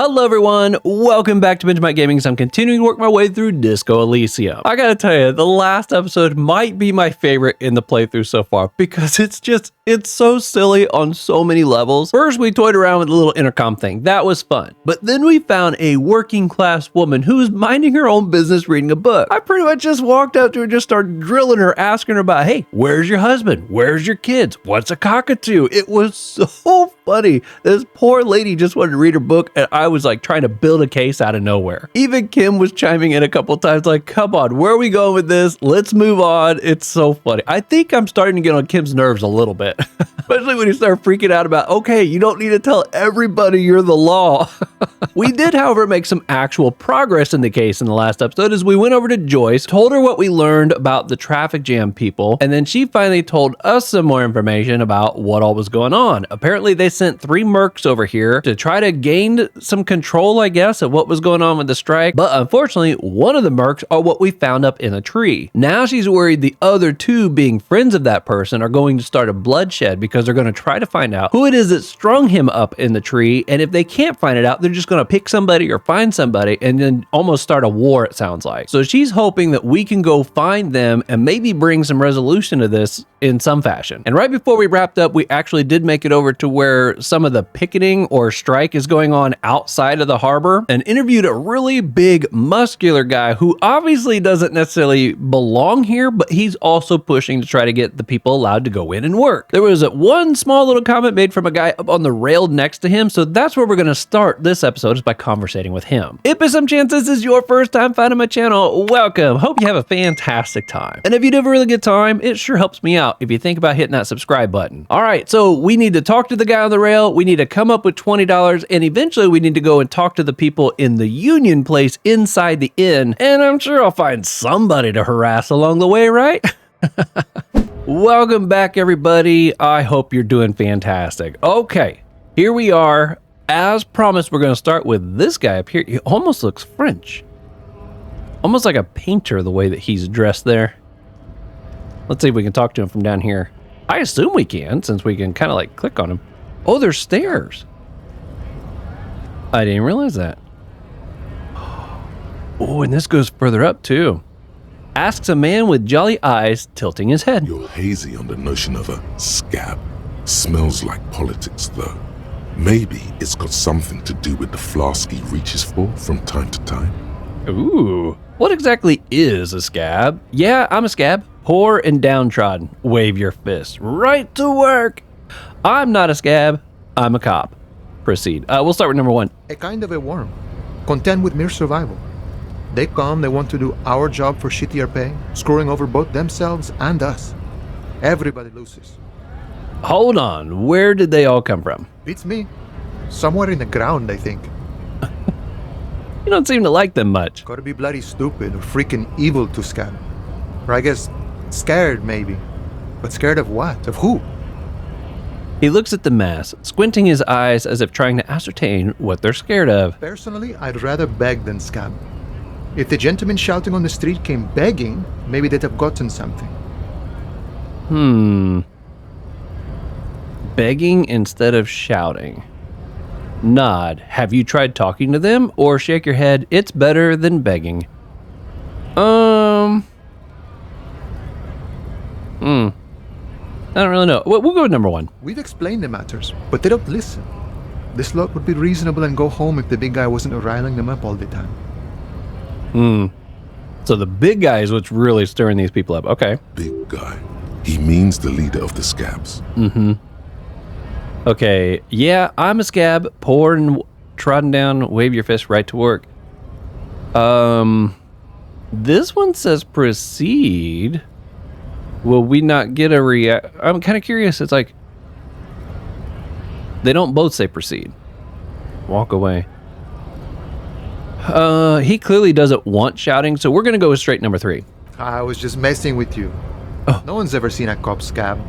Hello everyone, welcome back to Benjamight Gaming. I'm continuing to work my way through Disco Elysium. I gotta tell you, the last episode might be my favorite in the playthrough so far because it's so silly on so many levels. First, we toyed around with the little intercom thing. That was fun. But then we found a working class woman who was minding her own business reading a book. I pretty much just walked up to her and just started drilling her, asking her about, hey, where's your husband? Where's your kids? What's a cockatoo? It was so funny. This poor lady just wanted to read her book and I was like trying to build a case out of nowhere. Even Kim was chiming in a couple times like, come on, where are we going with this? Let's move on. It's so funny. I think I'm starting to get on Kim's nerves a little bit, especially when you start freaking out about, okay, you don't need to tell everybody you're the law. We did, however, make some actual progress in the case in the last episode as we went over to Joyce, told her what we learned about the traffic jam people, and then she finally told us some more information about what all was going on. Apparently, they sent 3 mercs over here to try to gain some control, I guess, of what was going on with the strike, but unfortunately, one of the mercs are what we found up in a tree. Now she's worried the other 2, being friends of that person, are going to start a bloodshed because they're going to try to find out who it is that strung him up in the tree, and if they can't find it out, they're just going to pick somebody or find somebody and then almost start a war, it sounds like. So she's hoping that we can go find them and maybe bring some resolution to this in some fashion. And right before we wrapped up, we actually did make it over to where some of the picketing or strike is going on outside of the harbor and interviewed a really big muscular guy who obviously doesn't necessarily belong here, but he's also pushing to try to get the people allowed to go in and work. There was one small little comment made from a guy up on the rail next to him, so that's where we're going to start this episode, is by conversating with him. If by some chance this is your first time finding my channel, welcome. Hope you have a fantastic time. And if you do have a really good time, it sure helps me out if you think about hitting that subscribe button. All right, so we need to talk to the guy on the rail, we need to come up with $20, and eventually we need to go and talk to the people in the union place inside the inn, and I'm sure I'll find somebody to harass along the way, right? Welcome back, everybody. I hope you're doing fantastic. Okay, here we are. As promised, we're going to start with this guy up here. He almost looks French. Almost like a painter, the way that he's dressed there. Let's see if we can talk to him from down here. I assume we can, since we can kind of like click on him. Oh, there's stairs. I didn't realize that. Oh, and this goes further up too. Asks a man with jolly eyes, tilting his head. You're hazy on the notion of a scab. Smells like politics, though. Maybe it's got something to do with the flask he reaches for from time to time. Ooh. What exactly is a scab? Yeah, I'm a scab. Poor and downtrodden. Wave your fist. Right to work. I'm not a scab. I'm a cop. Proceed. We'll start with number 1. A kind of a worm, content with mere survival. They come, they want to do our job for shittier pay, screwing over both themselves and us. Everybody loses. Hold on. Where did they all come from? Beats me. Somewhere in the ground, I think. You don't seem to like them much. Gotta be bloody stupid or freaking evil to scab. Or I guess scared, maybe. But scared of what? Of who? He looks at the mass, squinting his eyes as if trying to ascertain what they're scared of. Personally, I'd rather beg than scab. If the gentleman shouting on the street came begging, maybe they'd have gotten something. Begging instead of shouting. Nod. Have you tried talking to them? Or shake your head. It's better than begging. I don't really know. We'll go with number 1. We've explained the matters, but they don't listen. This lot would be reasonable and go home if the big guy wasn't riling them up all the time. So the big guy is what's really stirring these people up. Okay. Big guy. He means the leader of the scabs. Okay. Yeah, I'm a scab. Poor and trodden down. Wave your fist. Right to work. This one says proceed. Will we not get a react? I'm kind of curious. It's like they don't both say proceed. Walk away. He clearly doesn't want shouting, so we're gonna go with straight number 3. I was just messing with you. Oh. No one's ever seen a cop scab.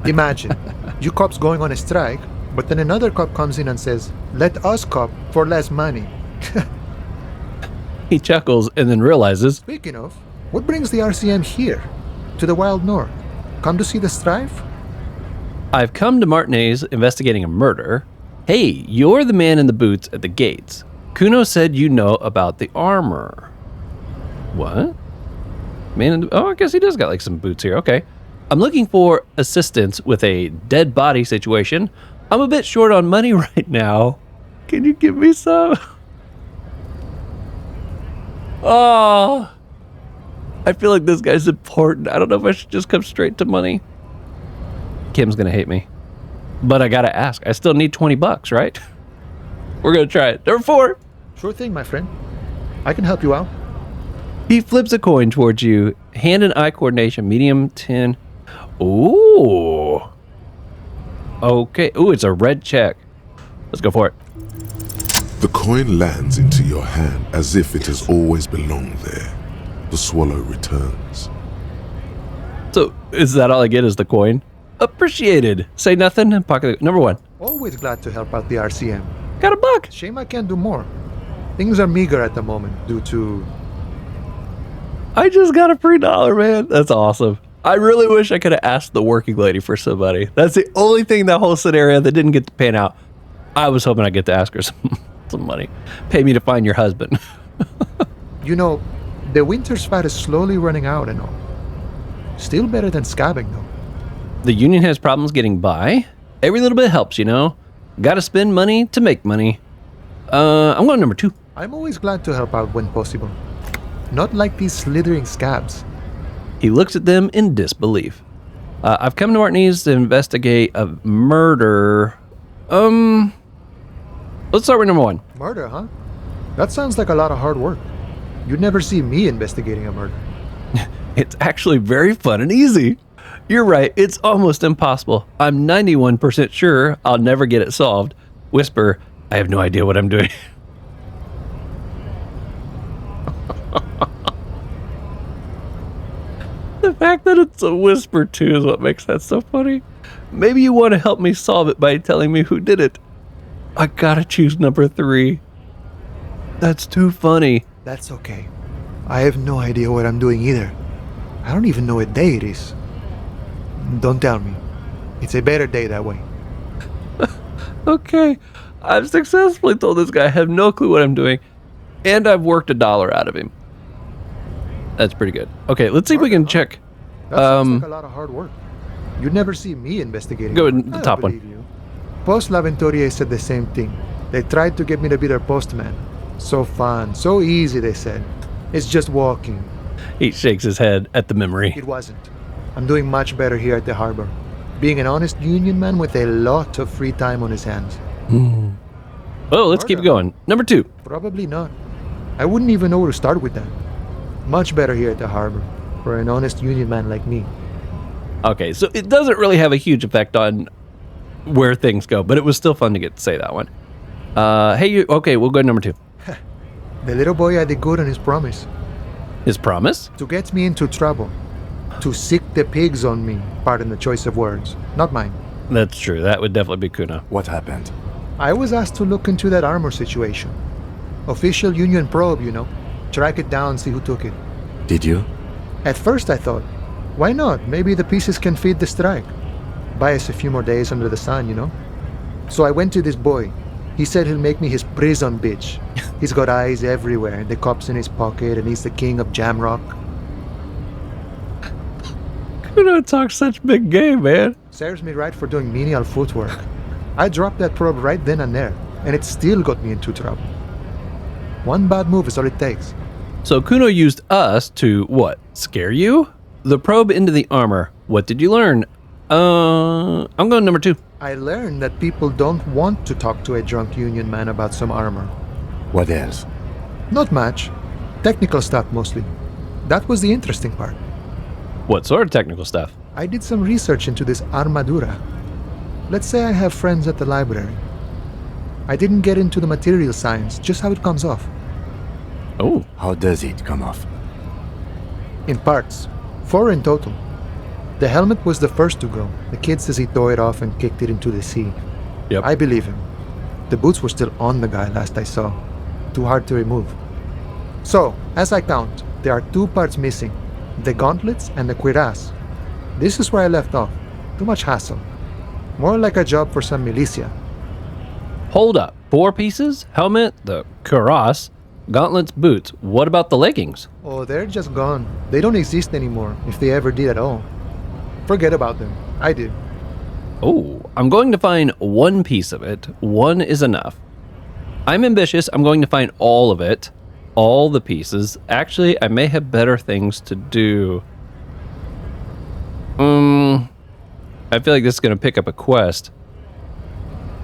Imagine, you cops going on a strike, but then another cop comes in and says, let us cop for less money. He chuckles and then realizes, Speaking of, what brings the RCM here? To the wild north? Come to see the strife? I've come to Martinez investigating a murder. Hey, you're the man in the boots at the gates. Kuno said you know about the armor. What? Man in the... Oh, I guess he does got like some boots here. Okay. I'm looking for assistance with a dead body situation. I'm a bit short on money right now. Can you give me some? Oh, I feel like this guy's important. I don't know if I should just come straight to money. Kim's gonna hate me, but I gotta ask. I still need $20, right? We're gonna try it. Number 4. Sure thing, my friend. I can help you out. He flips a coin towards you. Hand and eye coordination, medium 10. Ooh. Okay. Ooh, it's a red check. Let's go for it. The coin lands into your hand as if it has always belonged there. The swallow returns. So, is that all I get is the coin? Appreciated. Say nothing and pocket the... Number 1. Always glad to help out the RCM. Got a buck. Shame I can't do more. Things are meager at the moment due to... I just got a free $1, man. That's awesome. I really wish I could have asked the working lady for some money. That's the only thing in that whole scenario that didn't get to pan out. I was hoping I'd get to ask her some money. Pay me to find your husband. You know, the winter's fat is slowly running out and all. Still better than scabbing, though. The union has problems getting by. Every little bit helps, you know. Gotta spend money to make money. I'm going number 2. I'm always glad to help out when possible. Not like these slithering scabs. He looks at them in disbelief. I've come to our knees to investigate a murder. Let's start with number 1. Murder, huh? That sounds like a lot of hard work. You'd never see me investigating a murder. It's actually very fun and easy. You're right, it's almost impossible. I'm 91% sure I'll never get it solved. Whisper, I have no idea what I'm doing. The fact that it's a whisper too is what makes that so funny. Maybe you want to help me solve it by telling me who did it. I gotta choose number 3. That's too funny. That's okay. I have no idea what I'm doing either. I don't even know what day it is. Don't tell me. It's a better day that way. Okay, I've successfully told this guy I have no clue what I'm doing, and I've worked $1 out of him. That's pretty good. Okay, let's see if we can check. That sounds like a lot of hard work. You'd never see me investigating. Go with the top one. You. Post L'Aventurier said the same thing. They tried to get me to be their postman. So fun, so easy, they said. It's just walking. He shakes his head at the memory. It wasn't. I'm doing much better here at the harbor. Being an honest union man with a lot of free time on his hands. Well, let's keep going. Number 2. Probably not. I wouldn't even know where to start with that. Much better here at the harbor for an honest union man like me. Okay, so it doesn't really have a huge effect on where things go, but it was still fun to get to say that one. Hey, you. Okay, we'll go to number 2. The little boy had the good on his promise. His promise? To get me into trouble. To sick the pigs on me. Pardon the choice of words. Not mine. That's true. That would definitely be Kuno. What happened? I was asked to look into that armor situation. Official union probe, you know. Track it down, see who took it. Did you? At first I thought, why not? Maybe the pieces can feed the strike. Buy us a few more days under the sun, you know? So I went to this boy. He said he'll make me his prison bitch. He's got eyes everywhere, the cops in his pocket, and he's the king of Jamrock. Kuno talks such big game, man. Serves me right for doing menial footwork. I dropped that probe right then and there, and it still got me into trouble. One bad move is all it takes. So Kuno used us to, what, scare you? The probe into the armor. What did you learn? I'm going number 2. I learned that people don't want to talk to a drunk union man about some armor. What else? Not much. Technical stuff mostly. That was the interesting part. What sort of technical stuff? I did some research into this armadura. Let's say I have friends at the library. I didn't get into the material science, just how it comes off. Oh. How does it come off? In parts. 4 in total. The helmet was the first to go. The kid says he tore it off and kicked it into the sea. Yep. I believe him. The boots were still on the guy last I saw. Too hard to remove. So, as I count, there are 2 parts missing. The gauntlets and the cuirass. This is where I left off. Too much hassle. More like a job for some militia. Hold up. 4 pieces? Helmet, the cuirass, gauntlets, boots. What about the leggings? Oh, they're just gone. They don't exist anymore, if they ever did at all. Forget about them. I did. Oh, I'm going to find 1 piece of it. 1 is enough. I'm ambitious. I'm going to find all of it. All the pieces. Actually, I may have better things to do. I feel like this is going to pick up a quest.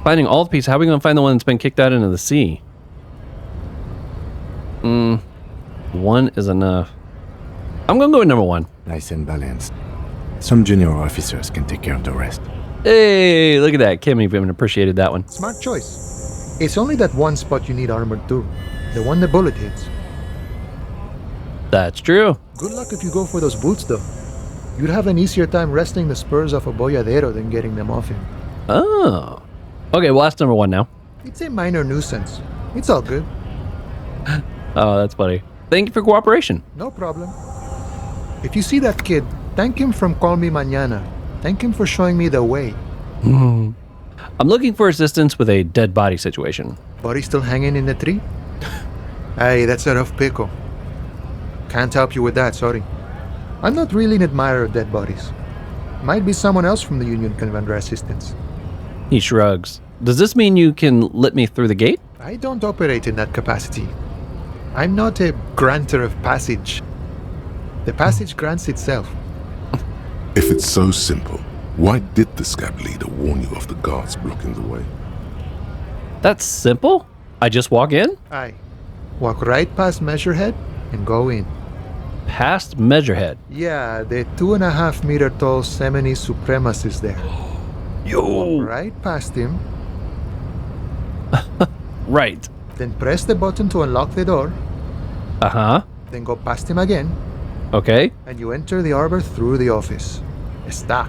Finding all the pieces. How are we going to find the one that's been kicked out into the sea? 1 is enough. I'm going to go with number 1. Nice and balanced. Some junior officers can take care of the rest. Hey, look at that. Kimmy even appreciated that one. Smart choice. It's only that one spot you need armored too. The one the bullet hits. That's true. Good luck if you go for those boots though. You'd have an easier time wresting the spurs off a boyadero than getting them off him. Oh. Okay, well, that's number 1 now. It's a minor nuisance. It's all good. Oh, that's funny. Thank you for cooperation. No problem. If you see that kid, thank him from Call Me Mañana. Thank him for showing me the way. I'm looking for assistance with a dead body situation. Body still hanging in the tree? Hey, that's a rough pickle. Can't help you with that, sorry. I'm not really an admirer of dead bodies. Might be someone else from the Union can render assistance. He shrugs. Does this mean you can let me through the gate? I don't operate in that capacity. I'm not a granter of passage. The passage grants itself. If it's so simple, why did the scab leader warn you of the guards blocking the way? That's simple. I just walk in? Aye. Walk right past Measurehead and go in. Past Measurehead. Yeah, the 2.5 meter tall Semini supremacist there. Yo! Right past him, Right. then press the button to unlock the door, Uh-huh. then go past him again, Okay. and you enter the arbor through the office. Está.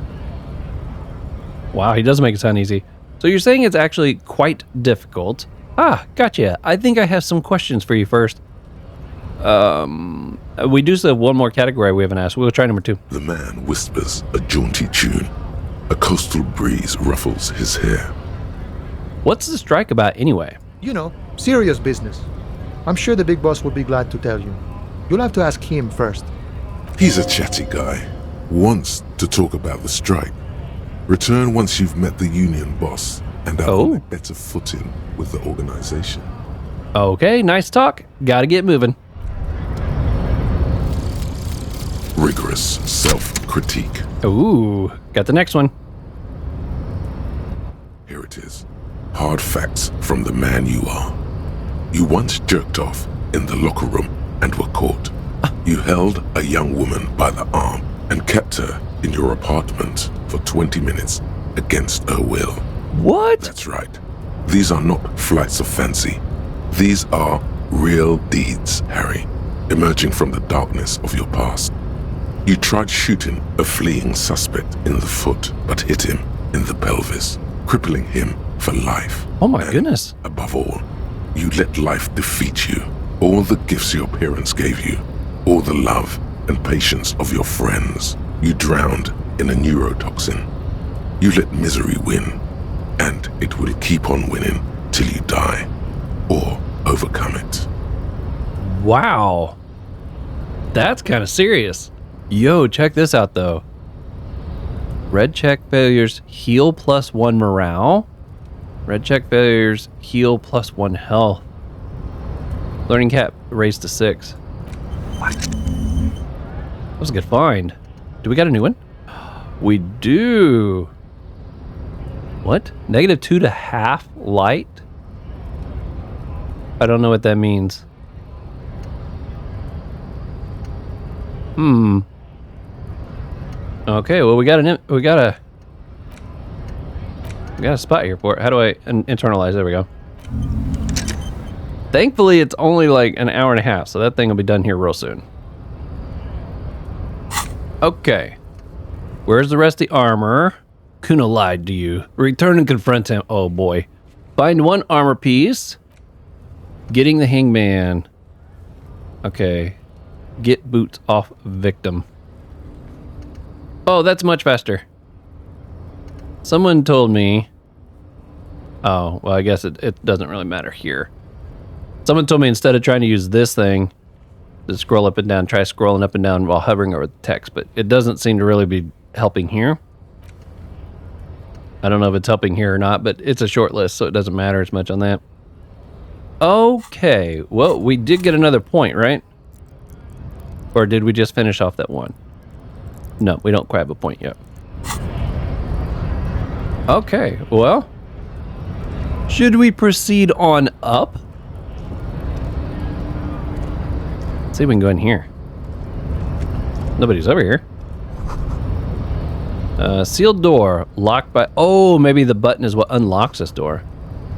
Wow, he does make it sound easy. So you're saying it's actually quite difficult. Ah, gotcha. I think I have some questions for you first. We do still have one more category we haven't asked. We'll try number 2. The man whispers a jaunty tune. A coastal breeze ruffles his hair. What's the strike about anyway? You know, serious business. I'm sure the big boss will be glad to tell you. You'll have to ask him first. He's a chatty guy. Wants to talk about the strike. Return once you've met the union boss and are on a better footing with the organization. Okay, nice talk. Gotta get moving. Rigorous self-critique. Ooh, got the next one. Here it is. Hard facts from the man you are. You once jerked off in the locker room and were caught. You held a young woman by the arm and kept her in your apartment for 20 minutes against her will. What? That's right. These are not flights of fancy. These are real deeds, Harry, emerging from the darkness of your past. You tried shooting a fleeing suspect in the foot, but hit him in the pelvis, crippling him for life. Oh my And goodness. above all, you let life defeat you. All the gifts your parents gave you, all the love and patience of your friends, you drowned in a neurotoxin. You let misery win, and it will keep on winning till you die, or overcome it. Wow. That's kind of serious. Yo, check this out though. Red check failures heal +1 morale. Red check failures heal +1 health. Learning cap raised to 6. What? That was a good find. Do we got a new one? We do. What? -2 to half light? I don't know what that means. Okay, well we got a spot here for it. How do I internalize? There we go. Thankfully, it's only like an hour and a half, so that thing will be done here real soon. Okay. Where's the rest of the armor? Kuna lied to you. Return and confront him. Oh boy. Find 1 armor piece. Getting the hangman. Okay. Get boots off victim. Oh, that's much faster. Someone told me Oh, well, I guess it doesn't really matter here. Someone told me instead of trying to use this thing to scroll up and down, try scrolling up and down while hovering over the text, but it doesn't seem to really be helping here. I don't know if it's helping here or not, but it's a short list, so it doesn't matter as much on that. Okay, well, we did get another point, right? Or did we just finish off that one? No, we don't grab a point yet. Okay, well, should we proceed on up? Let's see if we can go in here. Nobody's over here. Sealed door, locked by... Oh, maybe the button is what unlocks this door.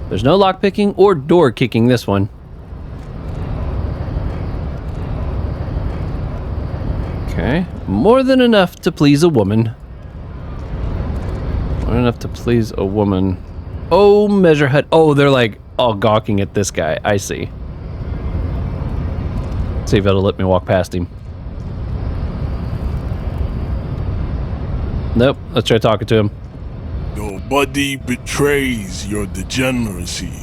There's no lock picking or door kicking this one. Okay, more than enough to please a woman. More than enough to please a woman. Oh, measure hut. Oh, they're like all gawking at this guy. I see. See if it'll let me walk past him. Nope, let's try talking to him. Your body betrays your degeneracy.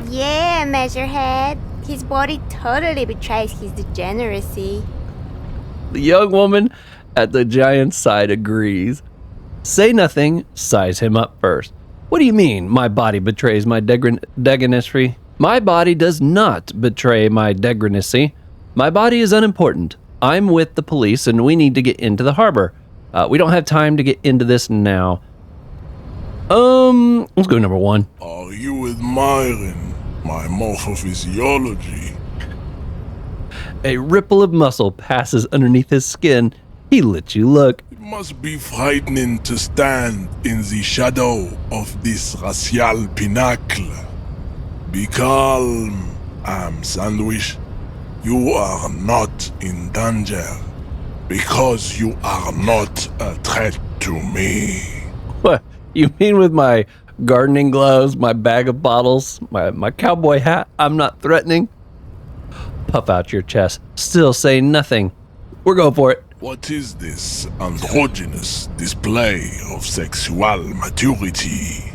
Yeah, Measurehead. His body totally betrays his degeneracy. The young woman at the giant's side agrees. Say nothing, size him up first. What do you mean, my body betrays my degeneracy? My body does not betray my degeneracy. My body is unimportant. I'm with the police and we need to get into the harbor. We don't have time to get into this now. Let's go number 1. Are you admiring my morphophysiology? A ripple of muscle passes underneath his skin. He lets you look. It must be frightening to stand in the shadow of this racial pinnacle. Be calm, Sandwich. You are not in danger because you are not a threat to me. What? You mean with my gardening gloves, my bag of bottles, my cowboy hat, I'm not threatening? Puff out your chest. Still say nothing. We're going for it. What is this androgynous display of sexual maturity?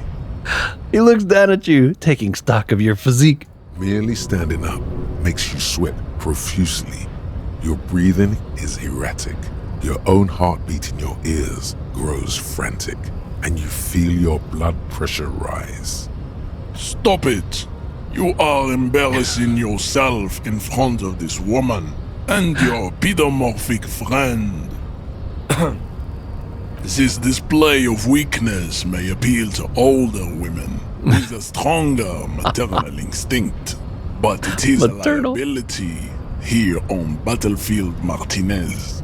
He looks down at you, taking stock of your physique. Merely standing up makes you sweat profusely. Your breathing is erratic. Your own heartbeat in your ears grows frantic, and you feel your blood pressure rise. Stop it! You are embarrassing yourself in front of this woman and your pedomorphic friend. This display of weakness may appeal to older women with a stronger maternal instinct, but it is Maternal? a liability here on Battlefield Martinez.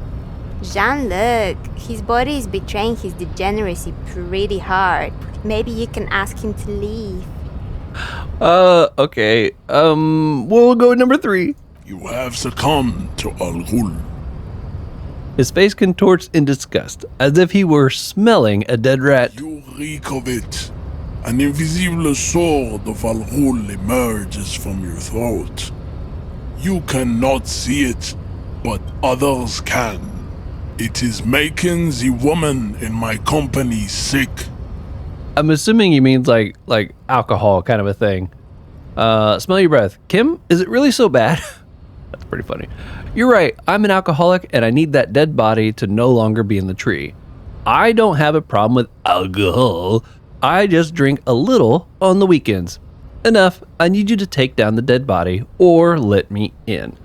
Jean-Luc, his body is betraying his degeneracy pretty hard. Maybe you can ask him to leave. Okay. We'll go with number 3. You have succumbed to Al Ghul. His face contorts in disgust, as if he were smelling a dead rat. You reek of it. An invisible sword of Al Ghul emerges from your throat. You cannot see it, but others can. It is making the woman in my company sick. I'm assuming he means like alcohol kind of a thing. Smell your breath. Kim, is it really so bad? That's pretty funny. You're right, I'm an alcoholic and I need that dead body to no longer be in the tree. I don't have a problem with alcohol. I just drink a little on the weekends. Enough, I need you to take down the dead body or let me in.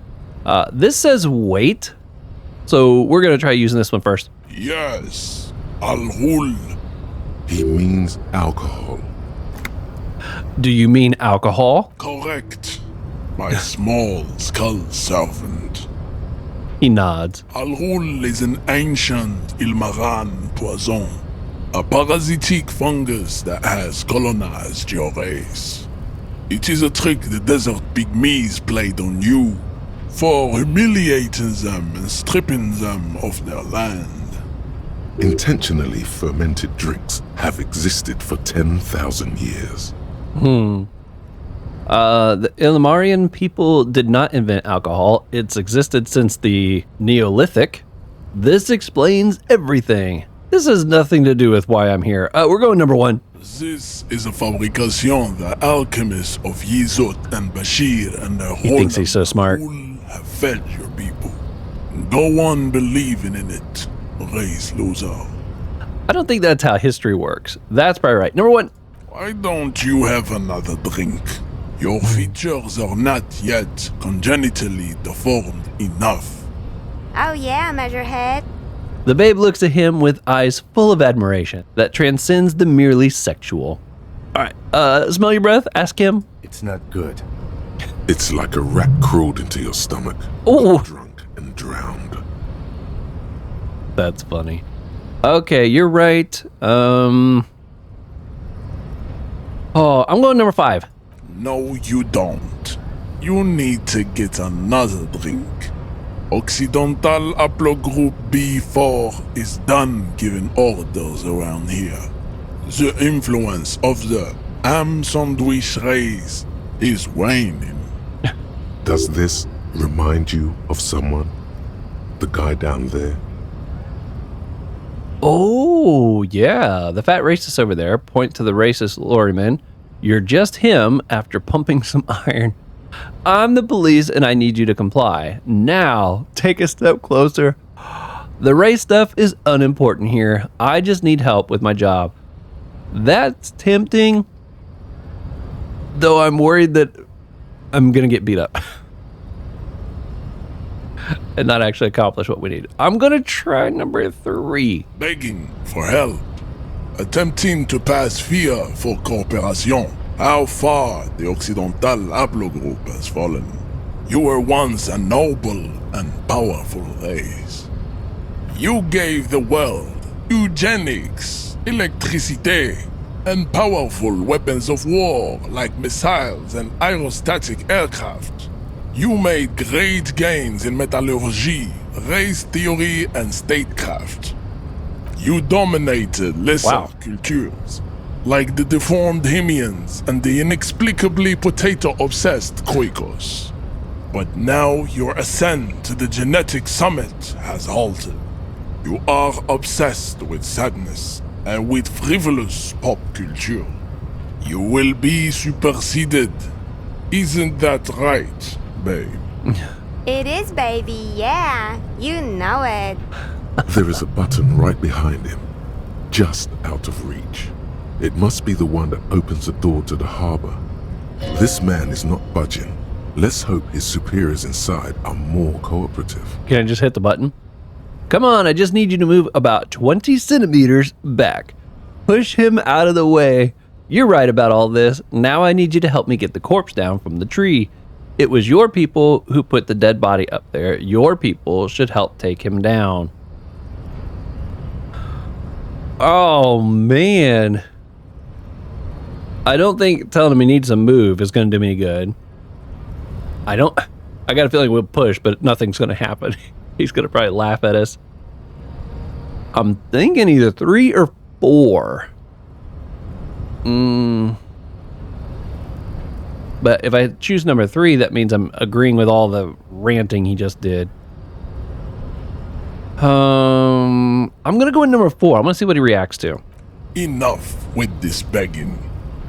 This says wait, so we're gonna try using this one first. Yes, Al Ghul. He means alcohol. Do you mean alcohol? Correct. My small skull servant. He nods. Al Ghul is an ancient Ilmaran poison, a parasitic fungus that has colonized your race. It is a trick the desert pygmies played on you for humiliating them and stripping them of their land. Intentionally fermented drinks have existed for 10,000 years. The Ilmarian people did not invent alcohol. It's existed since the Neolithic. This explains everything. This has nothing to do with why I'm here. We're going number 1. This is a fabrication the alchemists of Yizot and Bashir and their He thinks he's so smart. have fed your people. Go on believing in it, race loser. I don't think that's how history works. That's probably right. Number 1. Why don't you have another drink? Your features are not yet congenitally deformed enough. Oh yeah, Measurehead. The babe looks at him with eyes full of admiration that transcends the merely sexual. All right, smell your breath? Ask him. It's not good. It's like a rat crawled into your stomach, Oh. got drunk and drowned. That's funny. Okay, you're right. Oh, I'm going number 5. No, you don't. You need to get another drink. Occidental Haplogroup B4 is done giving orders around here. The influence of the ham sandwich race is waning. Does this remind you of someone? The guy down there? Oh, yeah. The fat racist over there. Point to the racist lorryman. You're just him after pumping some iron. I'm the police and I need you to comply. Now, take a step closer. The race stuff is unimportant here. I just need help with my job. That's tempting, though I'm worried that I'm going to get beat up and not actually accomplish what we need. I'm going to try number 3. Begging for help. Attempting to pass via for cooperation. How far the Occidental Haplogroup has fallen. You were once a noble and powerful race. You gave the world eugenics, electricity, and powerful weapons of war like missiles and aerostatic aircraft. You made great gains in metallurgy, race theory, and statecraft. You dominated lesser cultures, like the deformed Hemians and the inexplicably potato-obsessed Quakos. But now your ascent to the genetic summit has halted. You are obsessed with sadness and with frivolous pop culture. You will be superseded. Isn't that right, babe? It is, baby, yeah. You know it. There is a button right behind him, just out of reach. It must be the one that opens the door to the harbor. This man is not budging. Let's hope his superiors inside are more cooperative. Can I just hit the button? Come on, I just need you to move about 20 centimeters back. Push him out of the way. You're right about all this. Now I need you to help me get the corpse down from the tree. It was your people who put the dead body up there. Your people should help take him down. Oh, man. I don't think telling him he needs to move is going to do me any good. I got a feeling we'll push, but nothing's going to happen. He's going to probably laugh at us. I'm thinking either 3 or 4. But if I choose number 3, that means I'm agreeing with all the ranting he just did. I'm going to go with number 4. I'm going to see what he reacts to. Enough with this begging.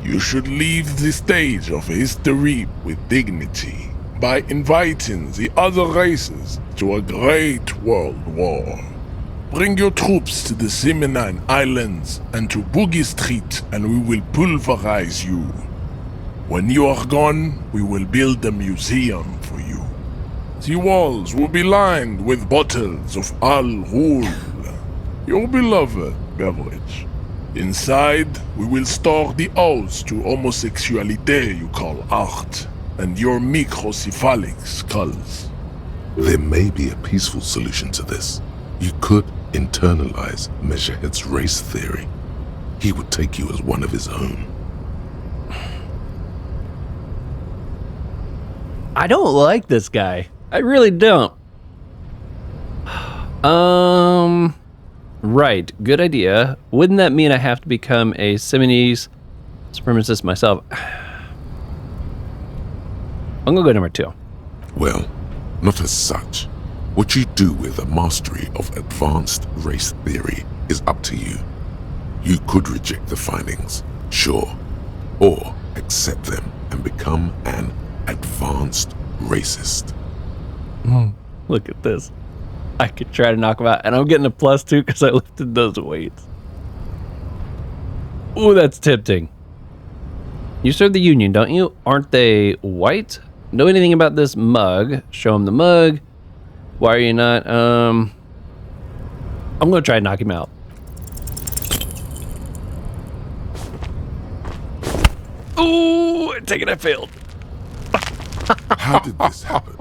You should leave the stage of history with dignity by inviting the other races to a great world war. Bring your troops to the Seminine Islands and to Boogie Street and we will pulverize you. When you are gone, we will build a museum for you. The walls will be lined with bottles of Al Ghul, your beloved beverage. Inside, we will store the odes to homosexuality you call art, and your microcephalic skulls. There may be a peaceful solution to this. You could internalize Measurehead's race theory. He would take you as one of his own. I don't like this guy. I really don't. Right. Good idea. Wouldn't that mean I have to become a Simonese supremacist myself? I'm gonna go number 2. Well, not as such. What you do with a mastery of advanced race theory is up to you. You could reject the findings, Sure. Or accept them and become an advanced racist. Look at this. I could try to knock him out, and I'm getting a +2 because I lifted those weights. Ooh, that's tempting. You serve the Union, don't you? Aren't they white? Know anything about this mug? Show him the mug. Why are you not? I'm gonna try to knock him out. Ooh, I take it, I failed. How did this happen?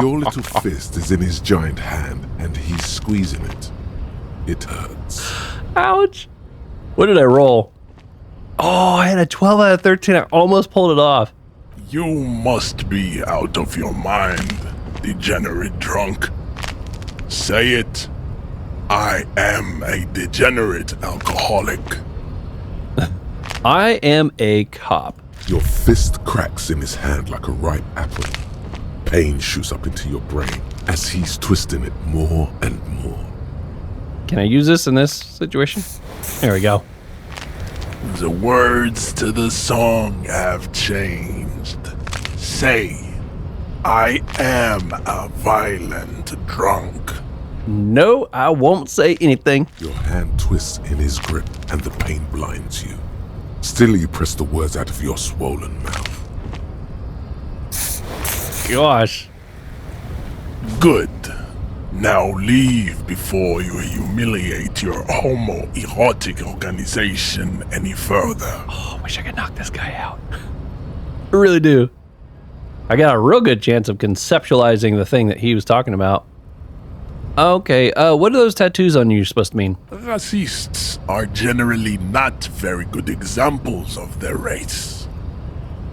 Your little fist is in his giant hand and he's squeezing it. It hurts. Ouch. What did I roll? Oh, I had a 12 out of 13. I almost pulled it off. You must be out of your mind, degenerate drunk. Say it. I am a degenerate alcoholic. I am a cop. Your fist cracks in his hand like a ripe apple. Pain shoots up into your brain as he's twisting it more and more. Can I use this in this situation? There we go. The words to the song have changed. Say, I am a violent drunk. No, I won't say anything. Your hand twists in his grip and the pain blinds you. Still, you press the words out of your swollen mouth. Gosh. Good. Now leave before you humiliate your homoerotic organization any further. Oh, I wish I could knock this guy out. I really do. I got a real good chance of conceptualizing the thing that he was talking about. Okay, what are those tattoos on you supposed to mean? Racists are generally not very good examples of their race.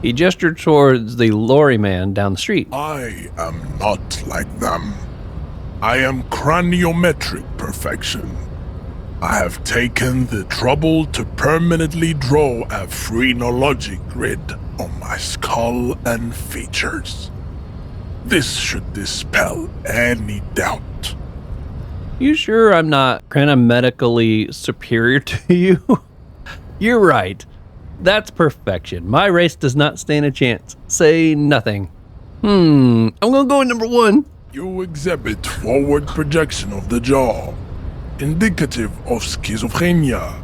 He gestured towards the lorry man down the street. I am not like them. I am craniometric perfection. I have taken the trouble to permanently draw a phrenologic grid on my skull and features. This should dispel any doubt. You sure I'm not kind of medically superior to you? You're right. That's perfection. My race does not stand a chance. Say nothing. I'm gonna go with number 1. You exhibit forward projection of the jaw, indicative of schizophrenia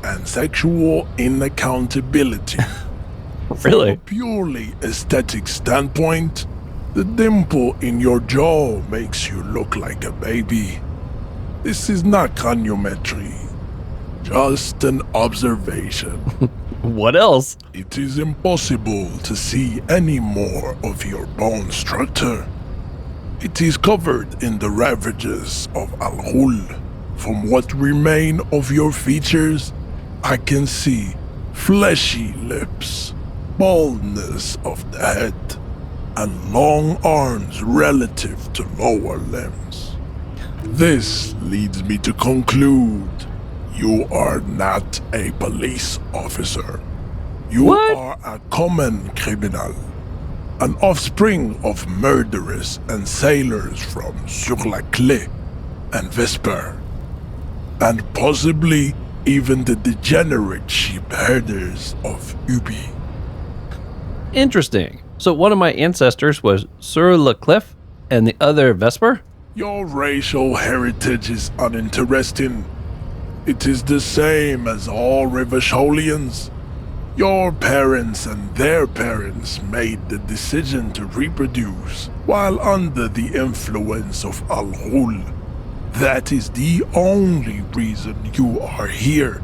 and sexual inaccountability. From a Really? purely aesthetic standpoint, the dimple in your jaw makes you look like a baby. This is not craniometry, just an observation. What else? It is impossible to see any more of your bone structure. It is covered in the ravages of Al-Ghul. From what remain of your features, I can see fleshy lips, baldness of the head, and long arms relative to lower limbs. This leads me to conclude you are not a police officer. You What? are a common criminal, an offspring of murderers and sailors from Sur-la-Clé and Vesper, and possibly even the degenerate sheep herders of Ubi. Interesting. So one of my ancestors was Sur la Cliff and the other Vesper? Your racial heritage is uninteresting. It is the same as all Rivasholians. Your parents and their parents made the decision to reproduce while under the influence of Al-Ghul. That is the only reason you are here.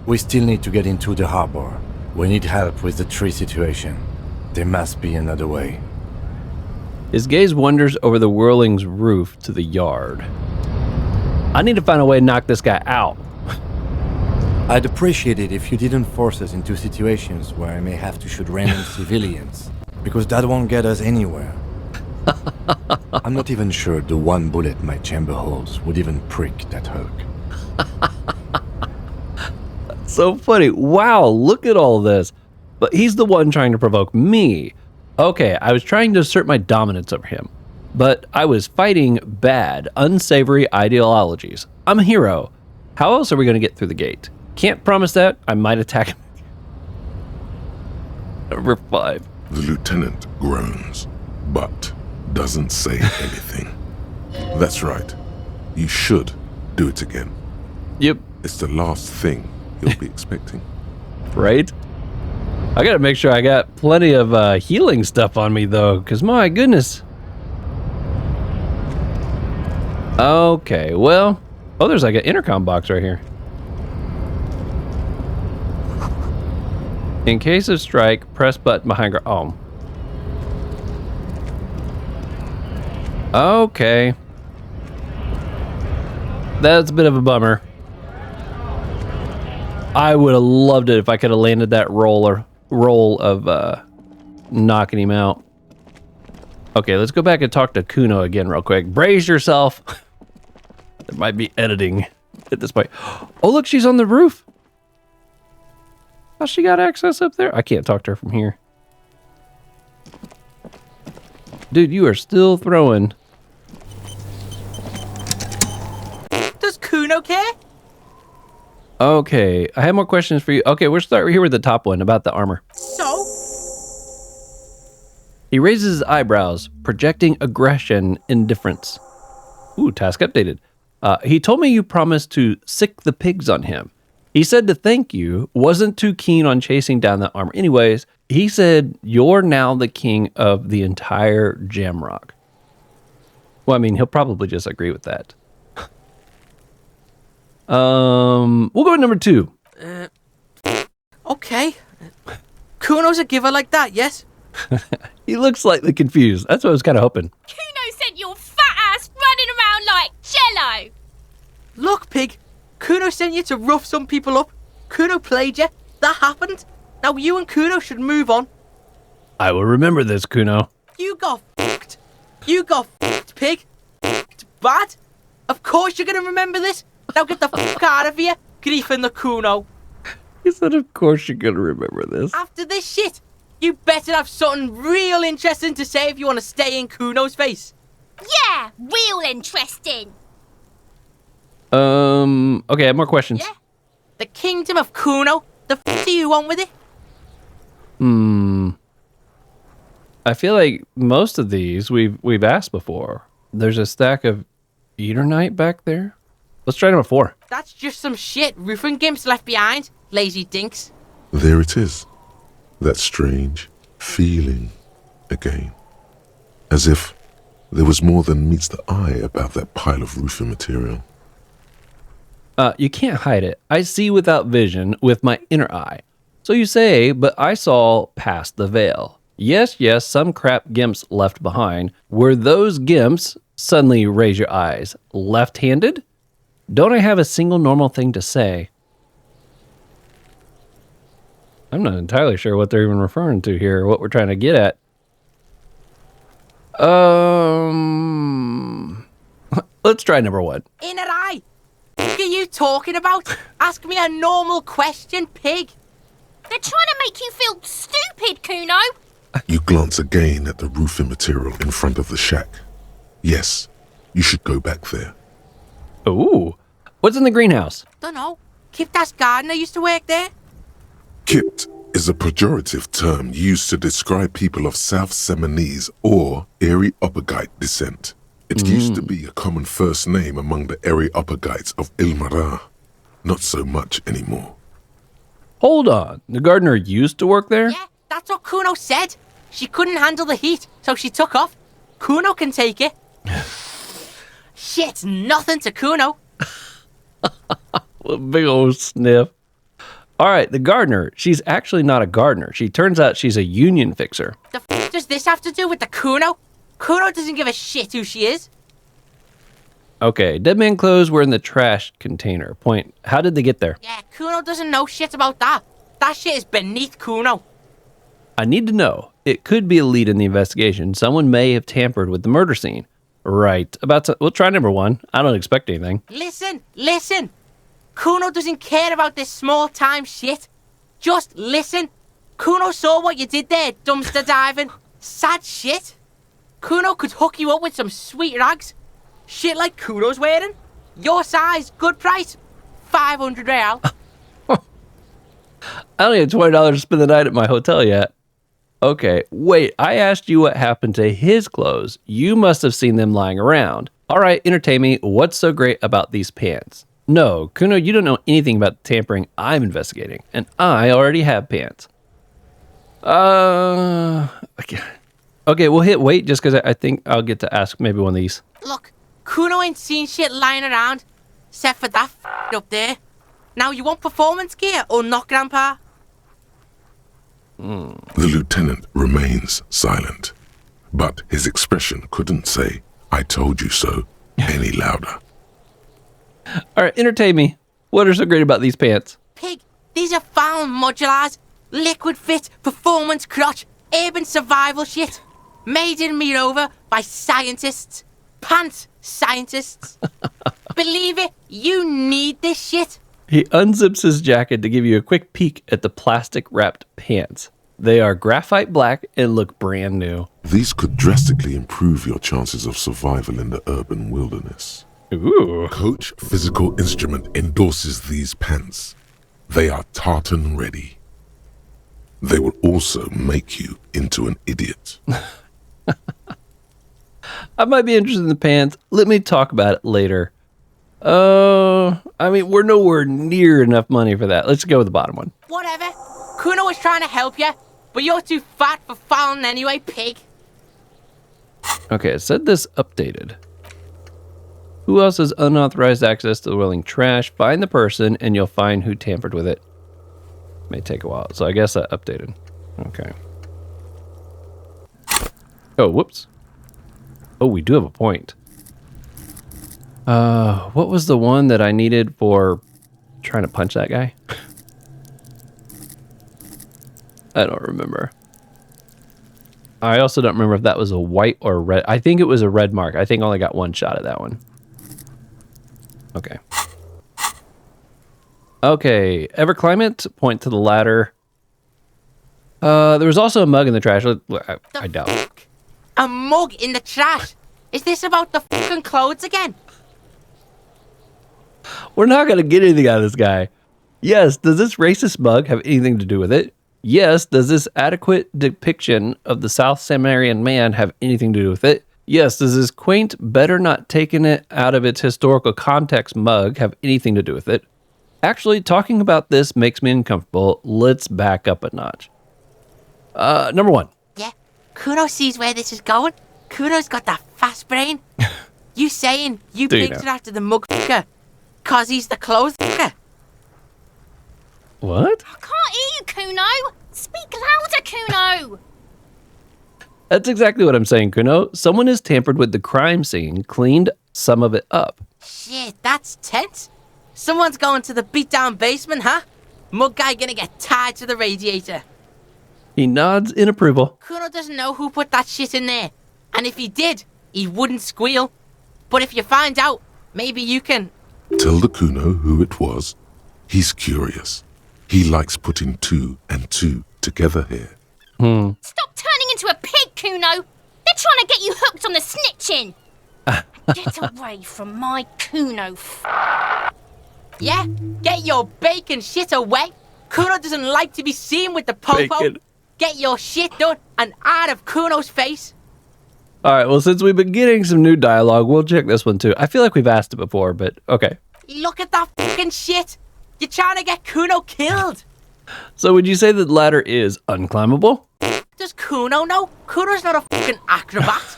We still need to get into the harbor. We need help with the tree situation. There must be another way. His gaze wanders over the whirling's roof to the yard. I need to find a way to knock this guy out. I'd appreciate it if you didn't force us into situations where I may have to shoot random civilians, because that won't get us anywhere. I'm not even sure the one bullet my chamber holds would even prick that hook. So funny. Wow, look at all this. But he's the one trying to provoke me. Okay, I was trying to assert my dominance over him, but I was fighting bad, unsavory ideologies. I'm a hero. How else are we going to get through the gate? Can't promise that. I might attack him. Number 5. The lieutenant groans, but doesn't say anything. That's right. You should do it again. Yep. It's the last thing he'll be expecting. Right? I gotta make sure I got plenty of healing stuff on me, though, because my goodness. Okay, well. Oh, there's like an intercom box right here. In case of strike, press button behind. Oh. Okay. That's a bit of a bummer. I would have loved it if I could have landed that roll of knocking him out. Okay, let's go back and talk to Kuno again real quick. Brace yourself. There might be editing at this point. Oh, look, she's on the roof. How she got access up there? I can't talk to her from here. Dude, you are still throwing. Does Kuno care? Okay, I have more questions for you. Okay, we'll start here with the top one about the armor. So? He raises his eyebrows, projecting aggression, indifference. Ooh, task updated. He told me you promised to sick the pigs on him. He said to thank you, wasn't too keen on chasing down that armor. Anyways, he said you're now the king of the entire Jamrock. Well, I mean, he'll probably just agree with that. We'll go with number 2. Okay. Kuno's a giver like that, yes? He looks slightly confused. That's what I was kind of hoping. Kuno sent your fat ass running around like jello. Look, pig. Kuno sent you to rough some people up. Kuno played you. That happened. Now you and Kuno should move on. I will remember this, Kuno. You got fucked. You got fucked, pig. Fucked bad. Of course you're going to remember this. Now get the fuck out of here. Griefing the Kuno. He said, of course you're going to remember this. After this shit, you better have something real interesting to say if you want to stay in Kuno's face. Yeah, real interesting. Okay, I have more questions. Yeah? The kingdom of Kuno. The fuck do you want with it? I feel like most of these we've asked before. There's a stack of Eternite back there. Let's try number 4. That's just some shit roofing gimps left behind. Lazy dinks. There it is. That strange feeling again. As if there was more than meets the eye about that pile of roofing material. You can't hide it. I see without vision with my inner eye. So you say, but I saw past the veil. Yes, some crap gimps left behind. Were those gimps, suddenly raise your eyes, left-handed? Don't I have a single normal thing to say? I'm not entirely sure what they're even referring to here, what we're trying to get at. Let's try number 1. Inner eye. What are you talking about? Ask me a normal question, pig. They're trying to make you feel stupid, Kuno. You glance again at the roofing material in front of the shack. Yes, you should go back there. Ooh, what's in the greenhouse? Dunno. Kiptas gardener used to work there. Kipt is a pejorative term used to describe people of South Seminese or Areopagite descent. It used to be a common first name among the Areopagites of Ilmara. Not so much anymore. Hold on, the gardener used to work there? Yeah, that's what Kuno said. She couldn't handle the heat, so she took off. Kuno can take it. Shit's nothing to Kuno. A big old sniff. All right, the gardener. She's actually not a gardener. She turns out she's a union fixer. The f does this have to do with the Kuno? Kuno doesn't give a shit who she is. Okay, dead man clothes were in the trash container. Point. How did they get there? Yeah, Kuno doesn't know shit about that. That shit is beneath Kuno. I need to know. It could be a lead in the investigation. Someone may have tampered with the murder scene. Right. We'll try number 1. I don't expect anything. Listen. Kuno doesn't care about this small-time shit. Just listen. Kuno saw what you did there, dumpster diving. Sad shit. Kuno could hook you up with some sweet rags. Shit like Kuno's wearing. Your size, good price. 500 real. I don't have $20 to spend the night at my hotel yet. Okay, wait, I asked you what happened to his clothes. You must have seen them lying around. All right, entertain me. What's so great about these pants? No, Kuno, you don't know anything about the tampering I'm investigating, and I already have pants. Okay, we'll hit wait just because I think I'll get to ask maybe one of these. Look, Kuno ain't seen shit lying around, except for that up there. Now, you want performance gear or not, Grandpa? The lieutenant remains silent, but his expression couldn't say, "I told you so," any louder. All right, entertain me. What are so great about these pants? Pig, these are found modulars, liquid fit, performance crotch, urban survival shit. Made in Mirova by scientists. Pants scientists. Believe it, you need this shit. He unzips his jacket to give you a quick peek at the plastic-wrapped pants. They are graphite black and look brand new. These could drastically improve your chances of survival in the urban wilderness. Ooh. Coach Physical Instrument endorses these pants. They are tartan ready. They will also make you into an idiot. I might be interested in the pants. Let me talk about it later. I mean, we're nowhere near enough money for that. Let's go with the bottom one. Whatever. Kuno was trying to help you, but you're too fat for fouling anyway, pig. Okay, it said this updated. Who else has unauthorized access to the Welling trash? Find the person and you'll find who tampered with it. May take a while. So I guess that updated. Okay. Oh, whoops. Oh, we do have a point. What was the one that I needed for trying to punch that guy? I don't remember. I also don't remember if that was a white or red. I think it was a red mark. I think I only got one shot at that one. Okay. Okay, ever climb it? Point to the ladder. There was also a mug in the trash. I doubt it. A mug in the trash? Is this about the fucking clothes again? We're not going to get anything out of this guy. Yes, does this racist mug have anything to do with it? Yes, does this adequate depiction of the South Samarian man have anything to do with it? Yes, does this quaint, better not taking it out of its historical context mug have anything to do with it? Actually, talking about this makes me uncomfortable. Let's back up a notch. Number one. Yeah, Kuno sees where this is going. Kuno's got that fast brain. You saying you Do you picked know? it after the mug fucker? Cause he's the clothes fucker? What? I can't hear you, Kuno. Speak louder, Kuno. That's exactly what I'm saying, Kuno. Someone has tampered with the crime scene, cleaned some of it up. Shit, that's tense. Someone's going to the beat-down basement, huh? Mug guy gonna get tied to the radiator. He nods in approval. Kuno doesn't know who put that shit in there. And if he did, he wouldn't squeal. But if you find out, maybe you can... Tell the Kuno who it was. He's curious. He likes putting two and two together here. Stop turning into a pig, Kuno. They're trying to get you hooked on the snitching. Get away from my Kuno. Yeah, get your bacon shit away. Kuno doesn't like to be seen with the popo. Bacon. Get your shit done and out of Kuno's face. All right, well, since we've been getting some new dialogue, we'll check this one too. I feel like we've asked it before, but okay. Look at that fucking shit. You're trying to get Kuno killed. So would you say that the ladder is unclimbable? Does Kuno know? Kuno's not a fucking acrobat.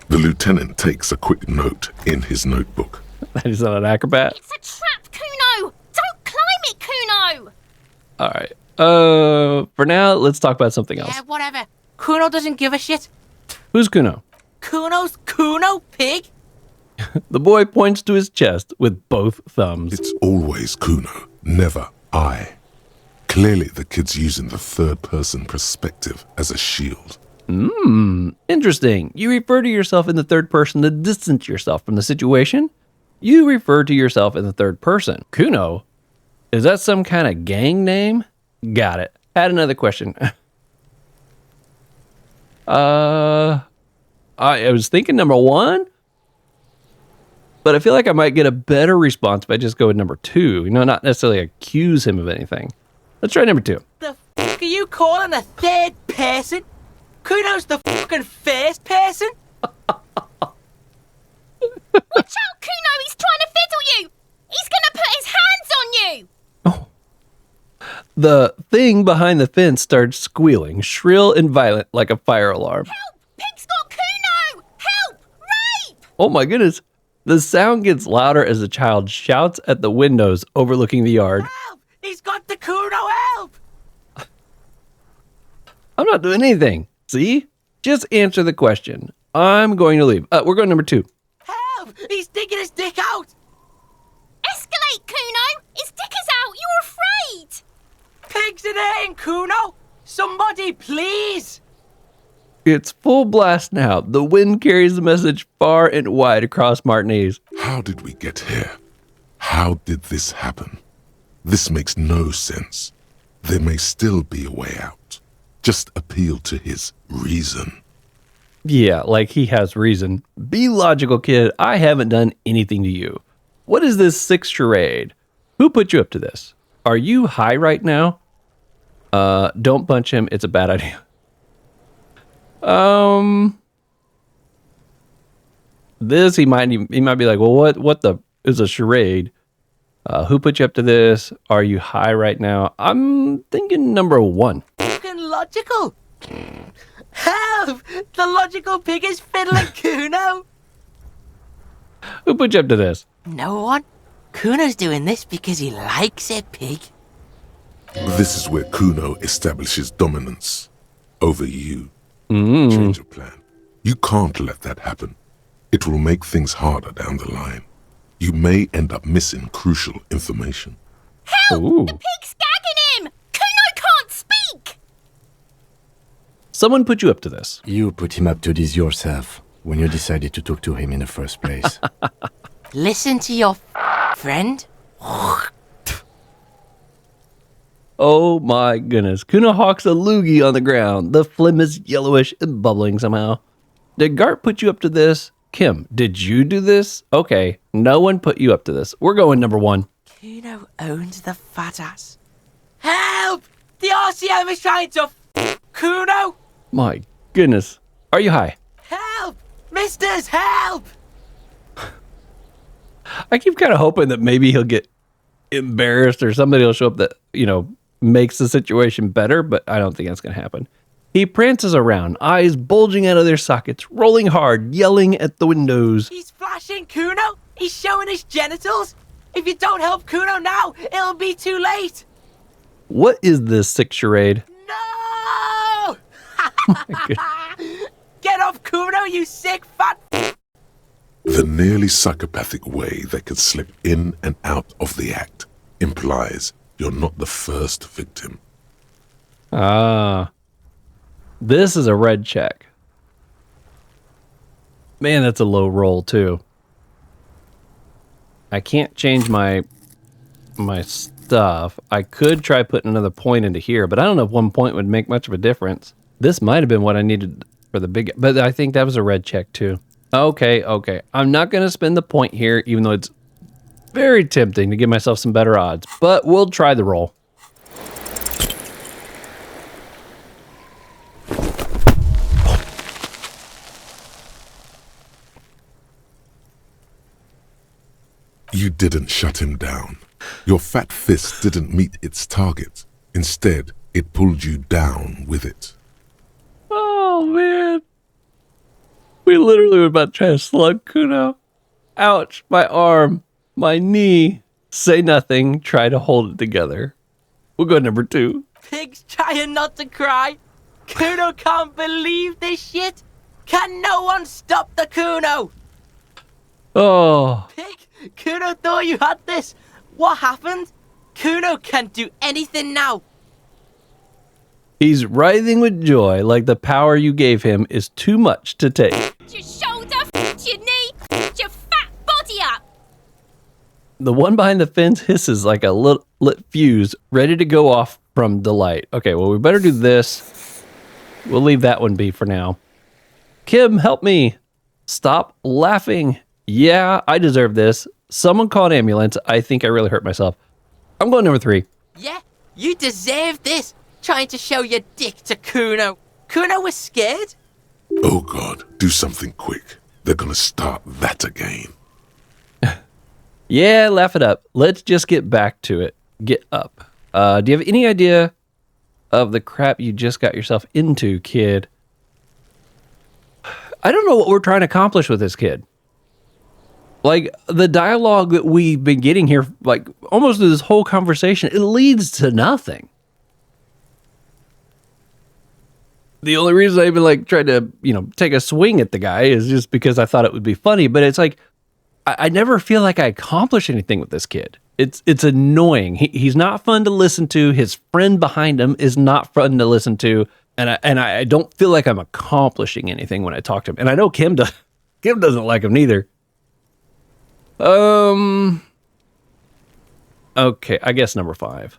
The lieutenant takes a quick note in his notebook. That he's not an acrobat? It's a trap, Kuno. Don't climb it, Kuno. All right. For now, let's talk about something else. Yeah, whatever. Kuno doesn't give a shit. Who's Kuno? Kuno's Kuno, pig. The boy points to his chest with both thumbs. It's always Kuno, never I. Clearly the kid's using the third-person perspective as a shield. Interesting. You refer to yourself in the third person to distance yourself from the situation. You refer to yourself in the third person. Kuno? Is that some kind of gang name? Got it. Had another question. I was thinking number one. But I feel like I might get a better response if I just go with number 2. You know, not necessarily accuse him of anything. Let's try number 2. The fuck are you calling a third person? Kuno's the fucking first person? Watch out, Kuno! He's trying to fiddle you! He's gonna put his hands on you! Oh. The thing behind the fence started squealing, shrill and violent like a fire alarm. Help! Pig's got Kuno! Help! Rape! Oh my goodness. The sound gets louder as the child shouts at the windows overlooking the yard. Help! He's got the Kuno, help! I'm not doing anything. See? Just answer the question. I'm going to leave. We're going number 2. Help! He's digging his dick out! Escalate, Kuno! His dick is out! You're afraid! Pigs in hurting Kuno! Somebody, please! It's full blast now. The wind carries the message far and wide across Martinez. How did we get here? How did this happen? This makes no sense. There may still be a way out. Just appeal to his reason. Yeah, like he has reason. Be logical, kid. I haven't done anything to you. What is this 6 charade? Who put you up to this? Are you high right now? Don't punch him. It's a bad idea. This he might be like, well, what the is a charade? Who put you up to this? Are you high right now? I'm thinking number 1. Fucking logical! Help! The logical pig is fiddling Kuno! Who put you up to this? No one. Kuno's doing this because he likes it, pig. This is where Kuno establishes dominance over you. Change your plan. You can't let that happen. It will make things harder down the line. You may end up missing crucial information. Help! Ooh. The pig's gagging him! Kuno can't speak! Someone put you up to this. You put him up to this yourself when you decided to talk to him in the first place. Listen to your friend. Oh my goodness. Kuno hawks a loogie on the ground. The phlegm is yellowish and bubbling somehow. Did Gart put you up to this? Kim, did you do this? Okay, no one put you up to this. We're going number 1. Kuno owns the fat ass. Help! The RCM is trying to Kuno! My goodness. Are you high? Help! Misters, help! I keep kind of hoping that maybe he'll get embarrassed or somebody will show up that, makes the situation better, but I don't think that's going to happen. He prances around, eyes bulging out of their sockets, rolling hard, yelling at the windows. He's flashing Kuno! He's showing his genitals! If you don't help Kuno now, it'll be too late! What is this 6 charade? No! My goodness. Get off Kuno, you sick fat... The nearly psychopathic way they could slip in and out of the act implies you're not the first victim. This is a red check. Man, that's a low roll too. I can't change my stuff. I could try putting another point into here, but I don't know if 1 point would make much of a difference. This might have been what I needed for the big, but I think that was a red check too. Okay. I'm not going to spend the point here, even though it's very tempting to give myself some better odds, but we'll try the roll. You didn't shut him down. Your fat fist didn't meet its target. Instead, it pulled you down with it. Oh, man. We literally were about to try to slug Kuno. Ouch, my arm, my knee. Say nothing, try to hold it together. We'll go number 2. Pig's trying not to cry. Kuno can't believe this shit. Can no one stop the Kuno? Oh, Pig, Kuno thought you had this. What happened? Kuno can't do anything now. he's writhing with joy like the power you gave him is too much to take. Your shoulder, your knee, your fat body up! The one behind the fence hisses like a lit fuse, ready to go off from delight. Okay, well, we better do this. We'll leave that one be for now. Kim, help me. Stop laughing. Yeah, I deserve this. Someone call an ambulance. I think I really hurt myself. I'm going number 3. Yeah, you deserve this. Trying to show your dick to Kuno. Kuno was scared. Oh God, do something quick. They're gonna start that again. Yeah, laugh it up. Let's just get back to it. Get up. Do you have any idea of the crap you just got yourself into, kid? I don't know what we're trying to accomplish with this kid. Like, the dialogue that we've been getting here, like, almost through this whole conversation, it leads to nothing. The only reason I even, like, tried to, take a swing at the guy is just because I thought it would be funny. But it's like, I never feel like I accomplish anything with this kid. It's annoying. He's not fun to listen to. His friend behind him is not fun to listen to. And I don't feel like I'm accomplishing anything when I talk to him. And I know Kim doesn't like him neither. Okay, I guess number 5.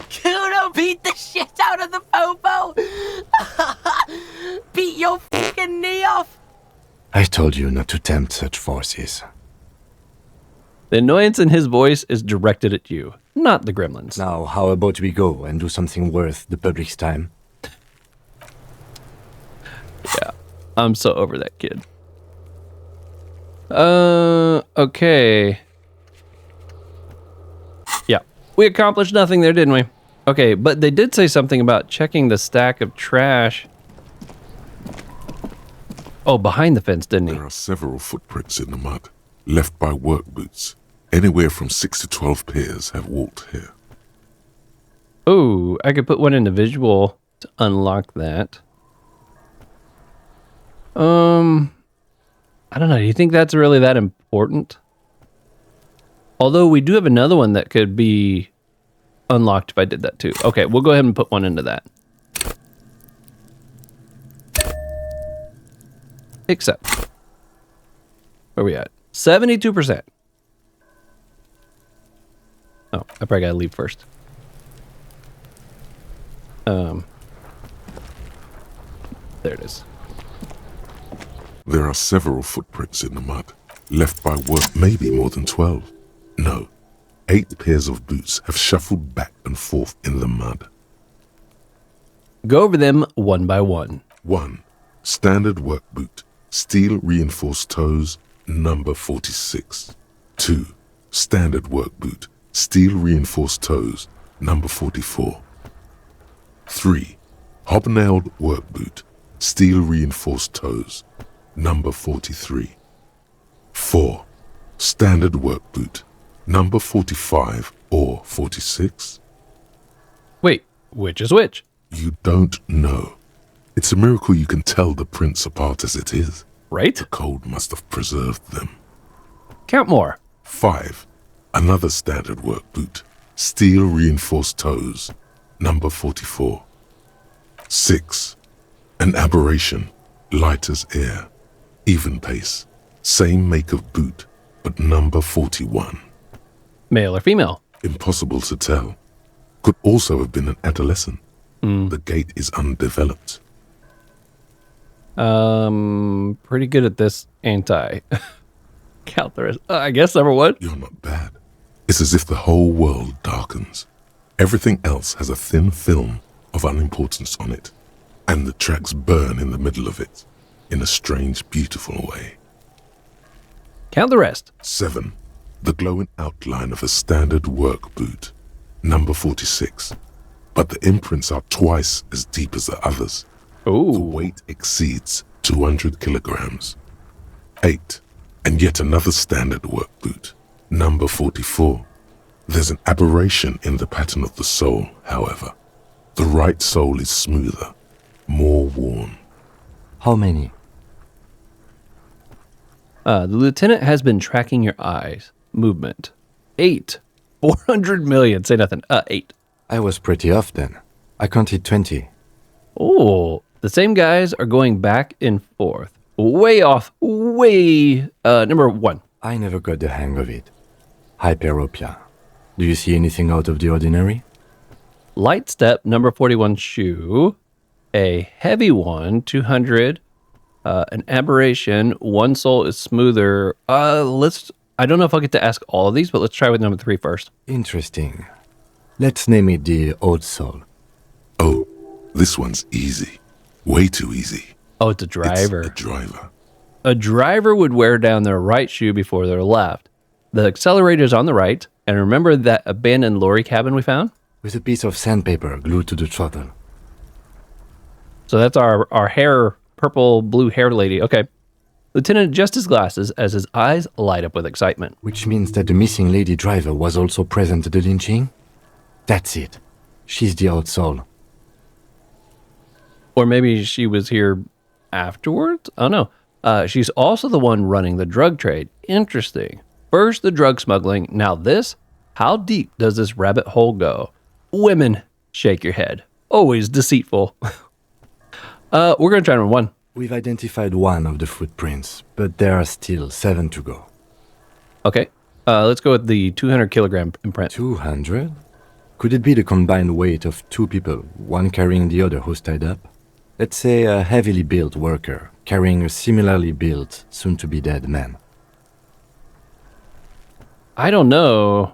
Kuno beat the shit out of the popo. Beat your fucking knee off. I told you not to tempt such forces. The annoyance in his voice is directed at you, not the gremlins. Now, how about we go and do something worth the public's time? Yeah, I'm so over that kid. Okay. Yeah, we accomplished nothing there, didn't we? Okay, but they did say something about checking the stack of trash. Oh, behind the fence, didn't he? There are several footprints in the mud, left by work boots. Anywhere from 6 to 12 pairs have walked here. Oh, I could put one in the visual to unlock that. I don't know. Do you think that's really that important? Although we do have another one that could be unlocked if I did that too. Okay, we'll go ahead and put one into that. Except, where are we at? 72%. Oh, I probably gotta leave first. There it is. There are several footprints in the mud, left by work, maybe more than 12. No, 8 pairs of boots have shuffled back and forth in the mud. Go over them one by one. 1. Standard work boot, steel reinforced toes, number 46. 2. Standard work boot, steel reinforced toes, number 44. 3. Hobnailed work boot, steel reinforced toes, number 43. 4. Standard work boot, number 45 or 46. Wait, which is which? You don't know. It's a miracle you can tell the prints apart as it is. Right? The cold must have preserved them. Count more. 5. Another standard work boot, steel reinforced toes, number 44. 6. An aberration, light as air, even pace, same make of boot, but number 41. Male or female? Impossible to tell. Could also have been an adolescent. The gait is undeveloped. Pretty good at this, ain't I? Count the rest. I guess number 1. You're not bad. It's as if the whole world darkens. Everything else has a thin film of unimportance on it, and the tracks burn in the middle of it, in a strange, beautiful way. Count the rest. 7. The glowing outline of a standard work boot, number 46. But the imprints are twice as deep as the others. The Ooh. weight exceeds 200 kilograms. 8. And yet another standard work boot, number 44. There's an aberration in the pattern of the sole, however. The right sole is smoother, more worn. How many? The lieutenant has been tracking your eyes. Movement. 8. 400 million. Say nothing. 8. I was pretty off then. I counted 20. Oh, the same guys are going back and forth. Way off. Way. Number 1. I never got the hang of it. Hyperopia. Do you see anything out of the ordinary? light step, number 41 shoe, a heavy one, 200, an aberration, one sole is smoother. I don't know if I'll get to ask all of these, but let's try with number 3 first. Interesting. Let's name it the Old Soul. Oh, this one's easy. Way too easy. Oh, it's a driver. It's a driver. A driver would wear down their right shoe before their left. The accelerator's on the right, and remember that abandoned lorry cabin we found? With a piece of sandpaper glued to the throttle. So that's our hair, purple, blue hair lady. Okay. Lieutenant adjusts his glasses as his eyes light up with excitement. Which means that the missing lady driver was also present at the lynching? That's it. She's the Old Soul. Or maybe she was here afterwards? I don't know. She's also the one running the drug trade. Interesting. First, the drug smuggling. Now this? How deep does this rabbit hole go? Women, shake your head. Always deceitful. We're going to try number 1. We've identified one of the footprints, but there are still 7 to go. Okay. Let's go with the 200 kilogram imprint. 200? Could it be the combined weight of 2 people, one carrying the other who's tied up? Let's say a heavily built worker carrying a similarly built, soon-to-be-dead man. I don't know.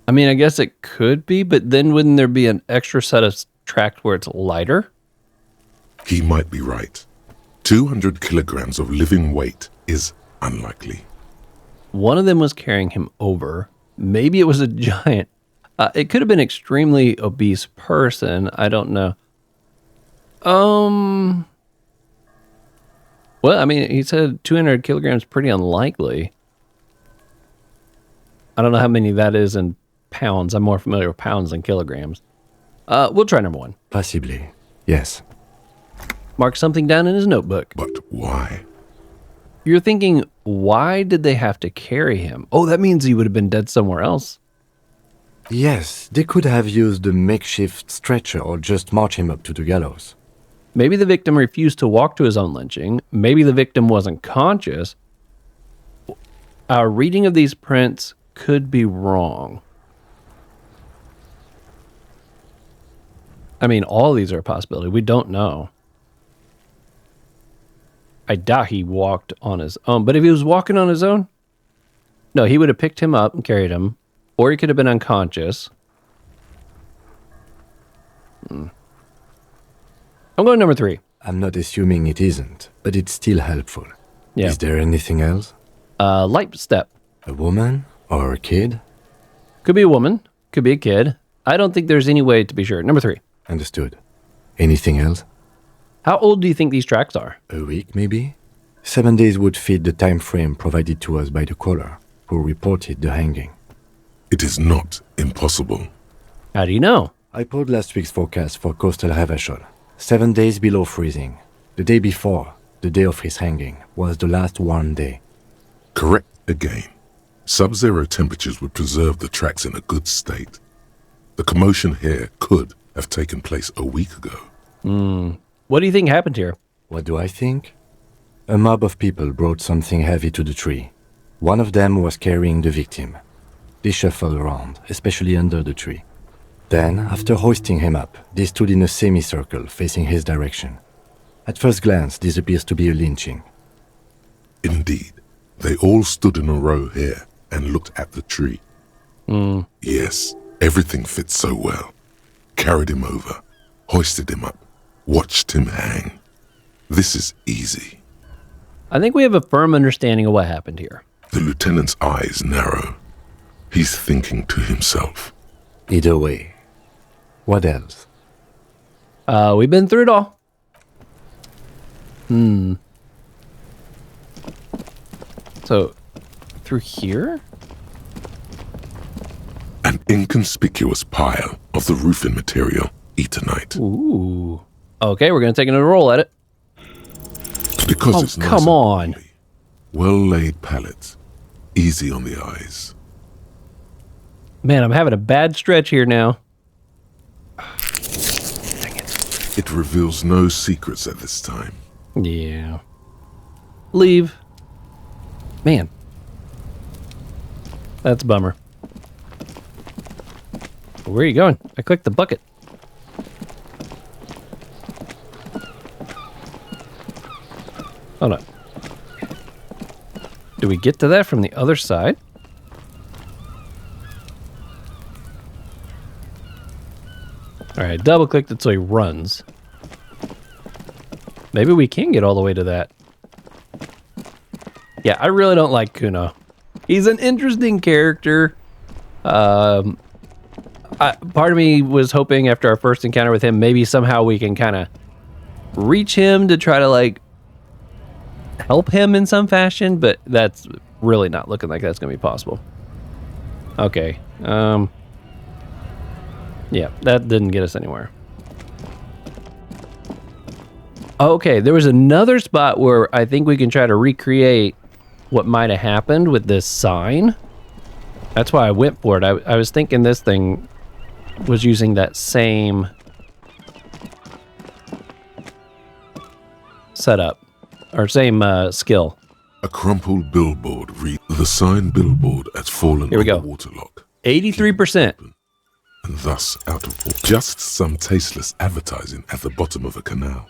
I mean, I guess it could be, but then wouldn't there be an extra set of tracks where it's lighter? He might be right. 200 kilograms of living weight is unlikely. One of them was carrying him over. Maybe it was a giant. It could have been an extremely obese person. I don't know. Well, I mean, he said 200 kilograms pretty unlikely. I don't know how many that is in pounds. I'm more familiar with pounds than kilograms. We'll try number 1. Possibly, yes. Mark something down in his notebook. But why? You're thinking, why did they have to carry him? Oh, that means he would have been dead somewhere else. Yes, they could have used a makeshift stretcher or just march him up to the gallows. Maybe the victim refused to walk to his own lynching. Maybe the victim wasn't conscious. Our reading of these prints could be wrong. I mean, all these are a possibility. We don't know. I doubt he walked on his own. But if he was walking on his own, no, he would have picked him up and carried him. Or he could have been unconscious. I'm going number 3. I'm not assuming it isn't, but it's still helpful. Yeah. Is there anything else? Light step. A woman or a kid? Could be a woman. Could be a kid. I don't think there's any way to be sure. Number 3. Understood. Anything else? How old do you think these tracks are? A week, maybe? 7 days would fit the time frame provided to us by the caller, who reported the hanging. It is not impossible. How do you know? I pulled last week's forecast for coastal Havashol. 7 days below freezing. The day before, the day of his hanging, was the last warm day. Correct again. Sub-zero temperatures would preserve the tracks in a good state. The commotion here could have taken place a week ago. What do you think happened here? What do I think? A mob of people brought something heavy to the tree. One of them was carrying the victim. They shuffled around, especially under the tree. Then, after hoisting him up, they stood in a semicircle facing his direction. At first glance, this appears to be a lynching. Indeed, they all stood in a row here and looked at the tree. Yes, everything fits so well. Carried him over, hoisted him up, watched him hang. This is easy. I think we have a firm understanding of what happened here. The lieutenant's eyes narrow. He's thinking to himself. Either way. What else? We've been through it all. So, through here? An inconspicuous pile of the roofing material, Eternite. Ooh. Okay, we're going to take another roll at it. Because Oh, it's nice come and on. oily. Well-laid pallets. Easy on the eyes. Man, I'm having a bad stretch here now. It reveals no secrets at this time. Yeah. Leave. Man. That's a bummer. Where are you going? I clicked the bucket. Hold on. Do we get to that from the other side? Alright, double clicked it so he runs. Maybe we can get all the way to that. Yeah, I really don't like Kuno. He's an interesting character. Part of me was hoping after our first encounter with him, maybe somehow we can kind of reach him to try to like help him in some fashion, but that's really not looking like that's gonna be possible. Okay. Yeah, that didn't get us anywhere. Okay, there was another spot where I think we can try to recreate what might have happened with this sign. That's why I went for it. I was thinking this thing was using that same setup or same skill. A crumpled billboard reads, "The sign billboard has fallen Here we on go. the waterlock." 83%. And thus out of just some tasteless advertising at the bottom of a canal.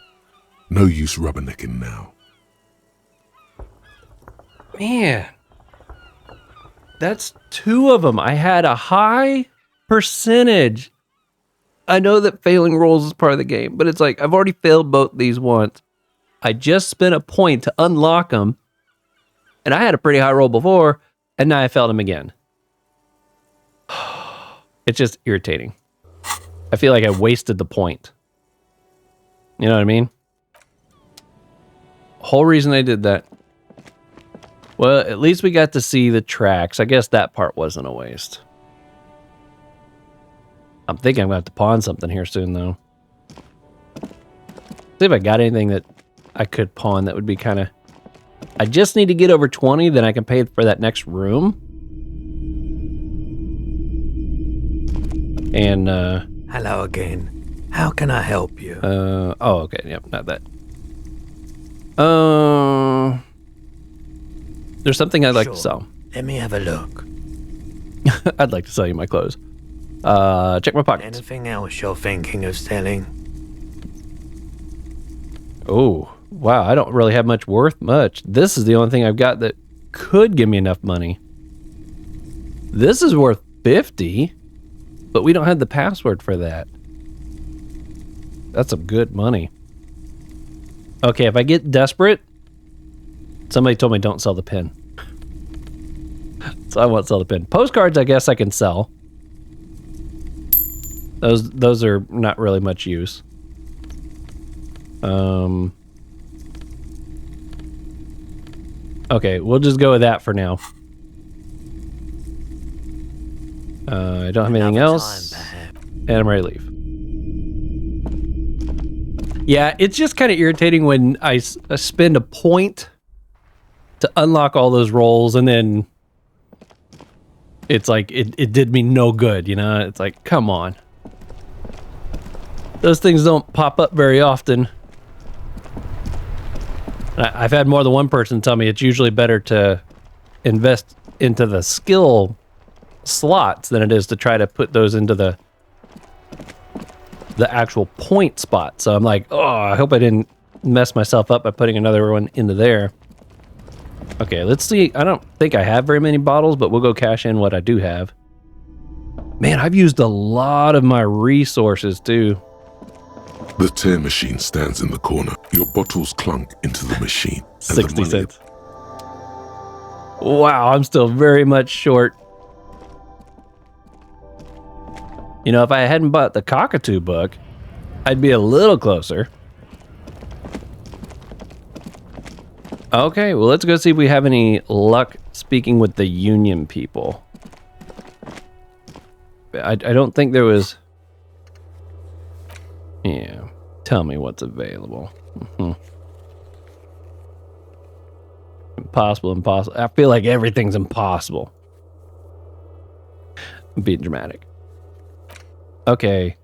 No use rubbernecking now. Man, that's 2 of them. I had a high percentage. I know that failing rolls is part of the game, but it's like I've already failed both these once. I just spent a point to unlock them, and I had a pretty high roll before, and now I failed them again. It's just irritating. I feel like I wasted the point. You know what I mean? Whole reason I did that. Well, at least we got to see the tracks. I guess that part wasn't a waste. I'm thinking I'm going to have to pawn something here soon, though. See if I got anything that I could pawn that would be kind of... I just need to get over 20, then I can pay for that next room. And, Hello again. How can I help you? oh, okay. Yep, not that. There's something I'd like to sell. Let me have a look. I'd like to sell you my clothes. Check my pockets. Anything else you're thinking of selling? Oh, wow. I don't really have much worth much. This is the only thing I've got that could give me enough money. This is worth 50, but we don't have the password for that. That's some good money. Okay, if I get desperate, somebody told me don't sell the pin. So I won't sell the pin. Postcards, I guess I can sell. Those are not really much use. Okay, we'll just go with that for now. I don't have anything else. And I'm ready to leave. Yeah, it's just kind of irritating when I spend a point to unlock all those rolls and then it's like it did me no good, you know? It's like, come on. Those things don't pop up very often. I've had more than one person tell me it's usually better to invest into the skill slots than it is to try to put those into the actual point spot. So I'm like, oh, I hope I didn't mess myself up by putting another one into there. Okay, let's see. I don't think I have very many bottles, but we'll go cash in what I do have. Man, I've used a lot of my resources too. The tear machine stands in the corner. Your bottles clunk into the machine. 60 cents. Wow, I'm still very much short. You know, if I hadn't bought the Cockatoo book, I'd be a little closer. Okay, well, let's go see if we have any luck speaking with the Union people. I don't think there was... Yeah, tell me what's available. Impossible. I feel like everything's impossible. I'm being dramatic. Okay,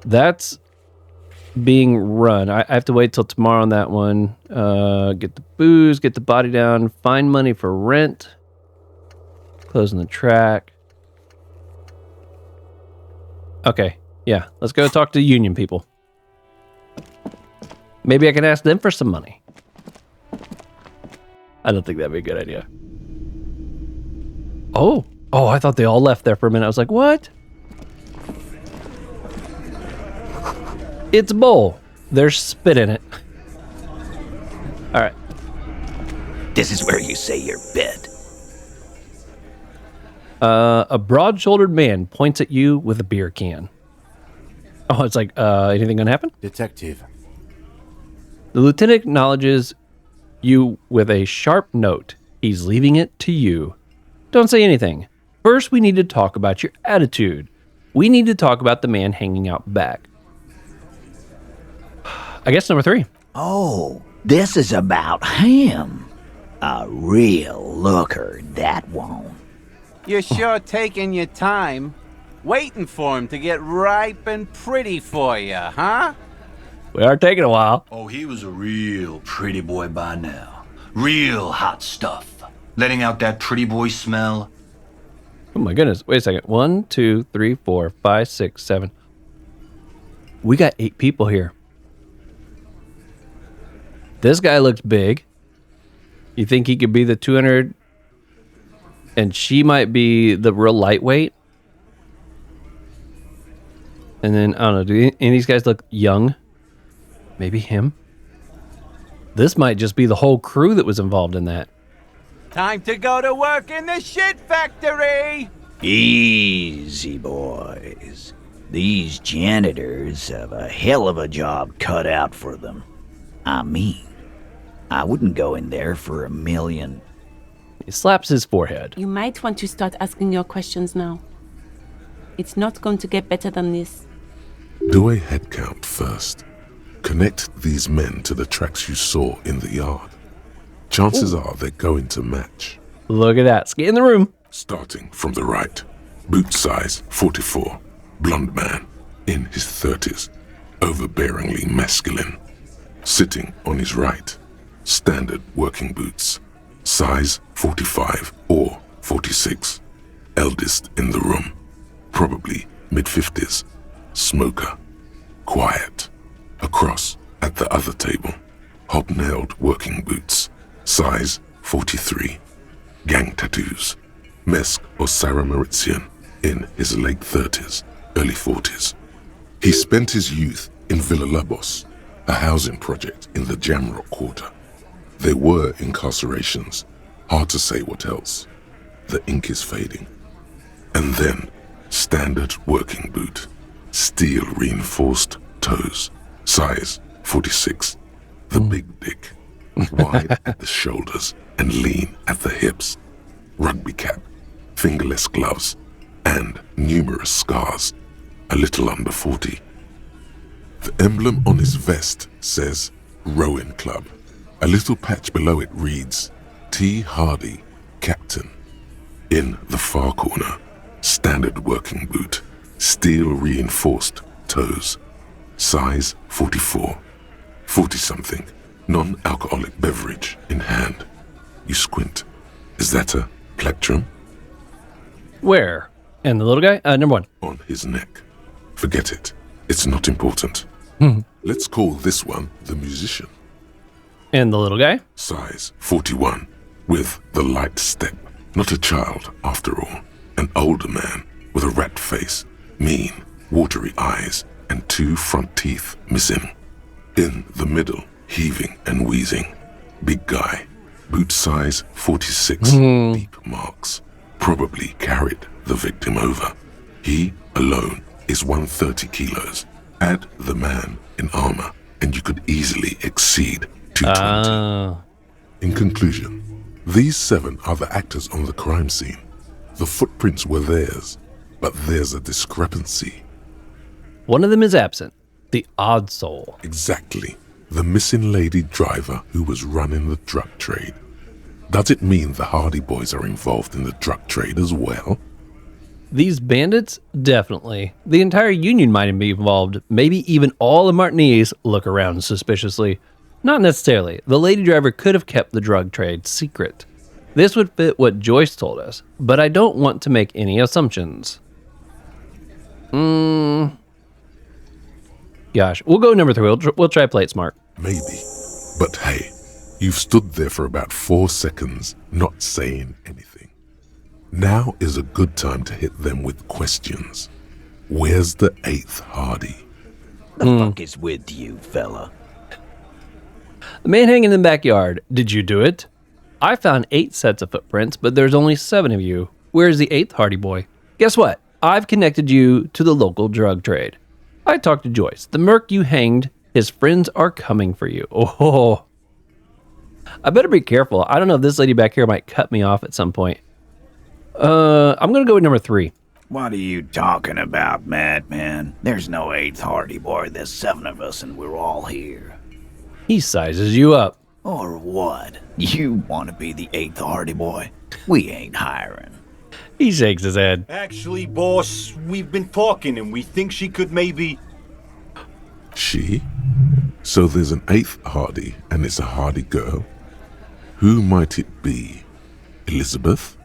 that's being run. I have to wait till tomorrow on that one. Get the booze, get the body down, find money for rent, closing the track. Okay, yeah, let's go talk to union people. Maybe I can ask them for some money. I don't think that'd be a good idea. Oh, I thought they all left there for a minute. I was like, what? It's a bowl. There's spit in it. All right. This is where you say your bid. A broad-shouldered man points at you with a beer can. Oh, it's like, anything gonna happen? Detective. The lieutenant acknowledges you with a sharp note. He's leaving it to you. Don't say anything. First, we need to talk about your attitude. We need to talk about the man hanging out back. I guess number 3. Oh, this is about him. A real looker, that one. You're sure taking your time, waiting for him to get ripe and pretty for you, huh? We are taking a while. Oh, he was a real pretty boy by now. Real hot stuff. Letting out that pretty boy smell. Oh my goodness. Wait a second. 1, 2, 3, 4, 5, 6, 7. We got 8 people here. This guy looks big. You think he could be the 200? And she might be the real lightweight. And then, I don't know, do any of these guys look young? Maybe him? This might just be the whole crew that was involved in that. Time to go to work in the shit factory! Easy, boys. These janitors have a hell of a job cut out for them. I mean, I wouldn't go in there for $1 million. He slaps his forehead. You might want to start asking your questions now. It's not going to get better than this. Do a head count first. Connect these men to the tracks you saw in the yard. Chances are they're going to match. Look at that. Scan the room. Starting from the right. Boot size 44. Blonde man. In his 30s. Overbearingly masculine. Sitting on his right. Standard working boots. Size 45 or 46. Eldest in the room. Probably mid-50s. Smoker. Quiet. Across at the other table. Hobnailed working boots. Size 43. Gang tattoos. Mesk or Sarah Mauritian. In his late 30s, early 40s. He spent his youth in Villa Labos, a housing project in the Jamrock Quarter. There were incarcerations. Hard to say what else. The ink is fading. And then, standard working boot. Steel reinforced toes. Size 46. The big dick. Wide at the shoulders and lean at the hips. Rugby cap. Fingerless gloves. And numerous scars. A little under 40. The emblem on his vest says Rowing Club. A little patch below it reads T. Hardy, Captain. In the far corner, standard working boot. Steel reinforced toes. Size 44. 40-something. Non-alcoholic beverage in hand. You squint. Is that a plectrum? Where? And the little guy? Number 1. On his neck. Forget it. It's not important. Let's call this one the musician. And the little guy? Size 41. With the light step. Not a child, after all. An older man with a rat face, mean, watery eyes, and 2 front teeth missing. In the middle, heaving and wheezing. Big guy. Boot size 46. Deep marks. Probably carried the victim over. He alone is 130 kilos. Add the man in armor, and you could easily exceed 220. In conclusion, these 7 are the actors on the crime scene. The footprints were theirs, but there's a discrepancy. One of them is absent. The odd soul. Exactly. The missing lady driver who was running the drug trade. Does it mean the Hardy Boys are involved in the drug trade as well? These bandits? Definitely. The entire union might be involved. Maybe even all the Martinez look around suspiciously. Not necessarily. The lady driver could have kept the drug trade secret. This would fit what Joyce told us, but I don't want to make any assumptions. Gosh, we'll go number 3. We'll try play it smart. Maybe. But hey, you've stood there for about 4 seconds, not saying anything. Now is a good time to hit them with questions. Where's the 8th Hardy? The fuck is with you, fella? The man hanging in the backyard. Did you do it? I found 8 sets of footprints, but there's only 7 of you. Where's the 8th Hardy boy? Guess what? I've connected you to the local drug trade. I talked to Joyce. The merc you hanged, his friends are coming for you. Oh, I better be careful. I don't know if this lady back here might cut me off at some point. I'm going to go with number 3. What are you talking about, madman? There's no 8th Hardy boy. There's 7 of us and we're all here. He sizes you up. Or what? You want to be the 8th Hardy boy? We ain't hiring. He shakes his head. Actually, boss, we've been talking and we think she could maybe... She? So there's an 8th Hardy, and it's a Hardy girl? Who might it be? Elizabeth?